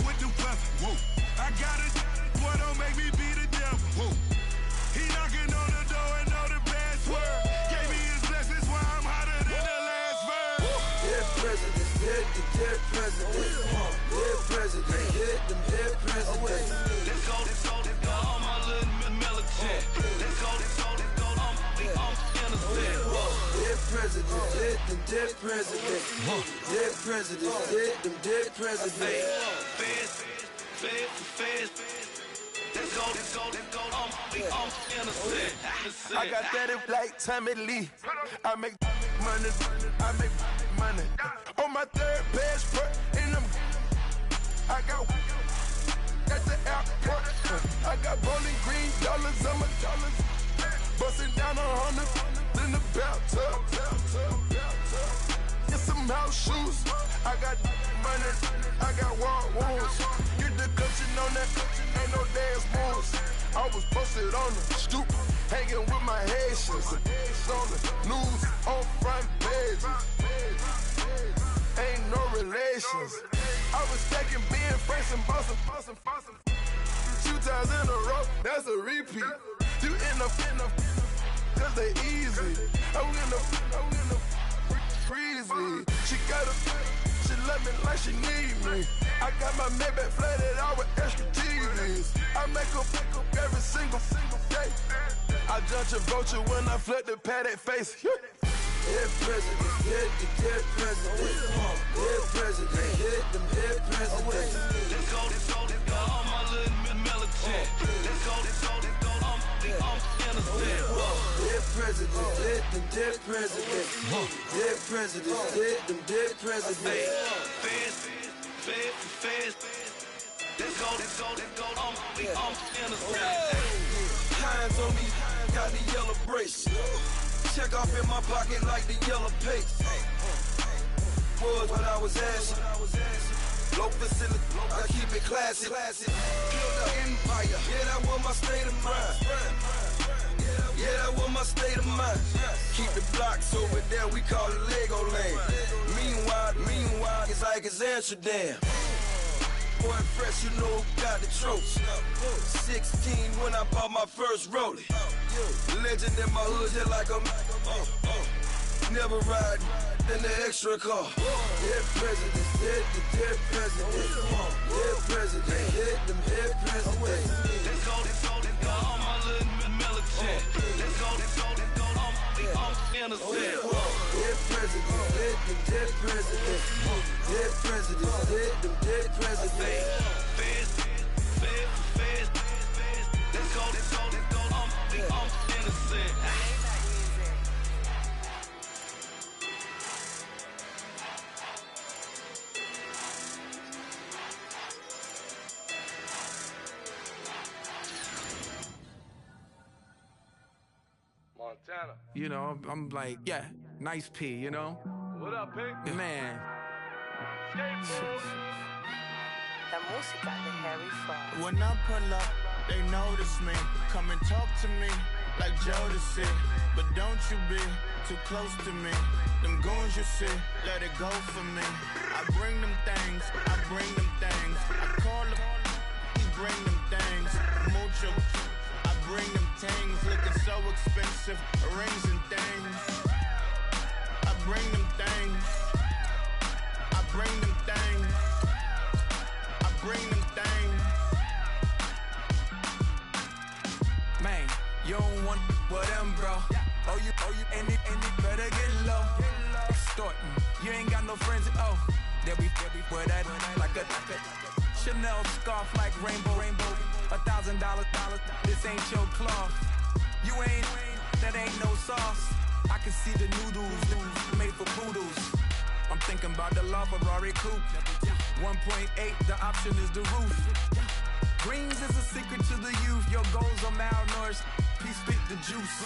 with the weather. Whoa. I got it, boy, don't make me be the devil. Whoa. He knocking on the door and know the password. Gave me his blessings while I'm hotter than the last verse. Dead presidents, dead presidents. Dead presidents, dead presidents. Let's go, all my little military. Let's go, I'm innocent. Dead presidents, dead presidents. Dead presidents, dead presidents. Feds. Let's go, I'm innocent. I got that in like Tommy Lee. I make money. On my third passport in them. I got at the airport. I got bowling green dollars on my dollars. Busting down 100 in the bathtub. Get some house shoes. I got money. I got war wounds. Get the coaching on that. Ain't no dance moves. I was posted on the stoop, hanging with my Haitians. On the news, on front pages. Ain't no relations. I was stacking being Franks and Boston. 2 times in a row, that's a repeat. You end up, cause they easy. I'm in the breezy. She love me like she need me. I got my Maybach flooded out with extra TVs. I make her every single day. I judge a vulture when I flip the Paddock face. Dead president, hit the dead president. Dead president, hit them dead presidents. Let's go, all my little militant. Let's go, I'm innocent. Dead president, hit them dead presidents. Dead president, hit them dead presidents. Fast. Let's go, I'm innocent. Hands on me, got the yellow brace. Check off in my pocket like the yellow paste. Was what I was asking. Low facility, I keep it classy. Build an empire, yeah, that was my state of mind. Yeah, that was my state of mind. Keep the blocks over there, we call it Lego land. Meanwhile, it's like it's Amsterdam. Boy, fresh, you know, got the tropes. 16 when I bought my first rollie. Legend in my hood, hit like a never ride in the extra car. Dead presidents, hit the dead presidents. Dead president, hit them dead presidents. Let's go, all my little militant. Let's go, I'm innocent. Dead presidents, hit them dead presidents. Dead presidents, hit them dead presidents. Fast. Let's go, I'm innocent. Montana. You know, I'm like, yeah, nice P, you know? What up, Pink? Man. La música de Harry Fraud. When I pull up, they notice me. Come and talk to me like Jodeci. But don't you be too close to me. Them goons you see, let it go for me. I bring them things, I call them, he bring them things. Mucho, I bring them things. Looking so expensive, rings and things. I bring them things. I bring them things. I bring them things. Man, you don't want with them, bro. Oh, you, and it better get low. Extorting, you ain't got no friends. Oh, they'll be wear that like a Chanel scarf like rainbow. $1,000, this ain't your cloth. You ain't, that ain't no sauce. I can see the noodles made for poodles. I'm thinking about the law Ferrari coupe. 1.8, the option is the roof. Greens is a secret to the youth. Your goals are malnourished. Peace, spit the juice.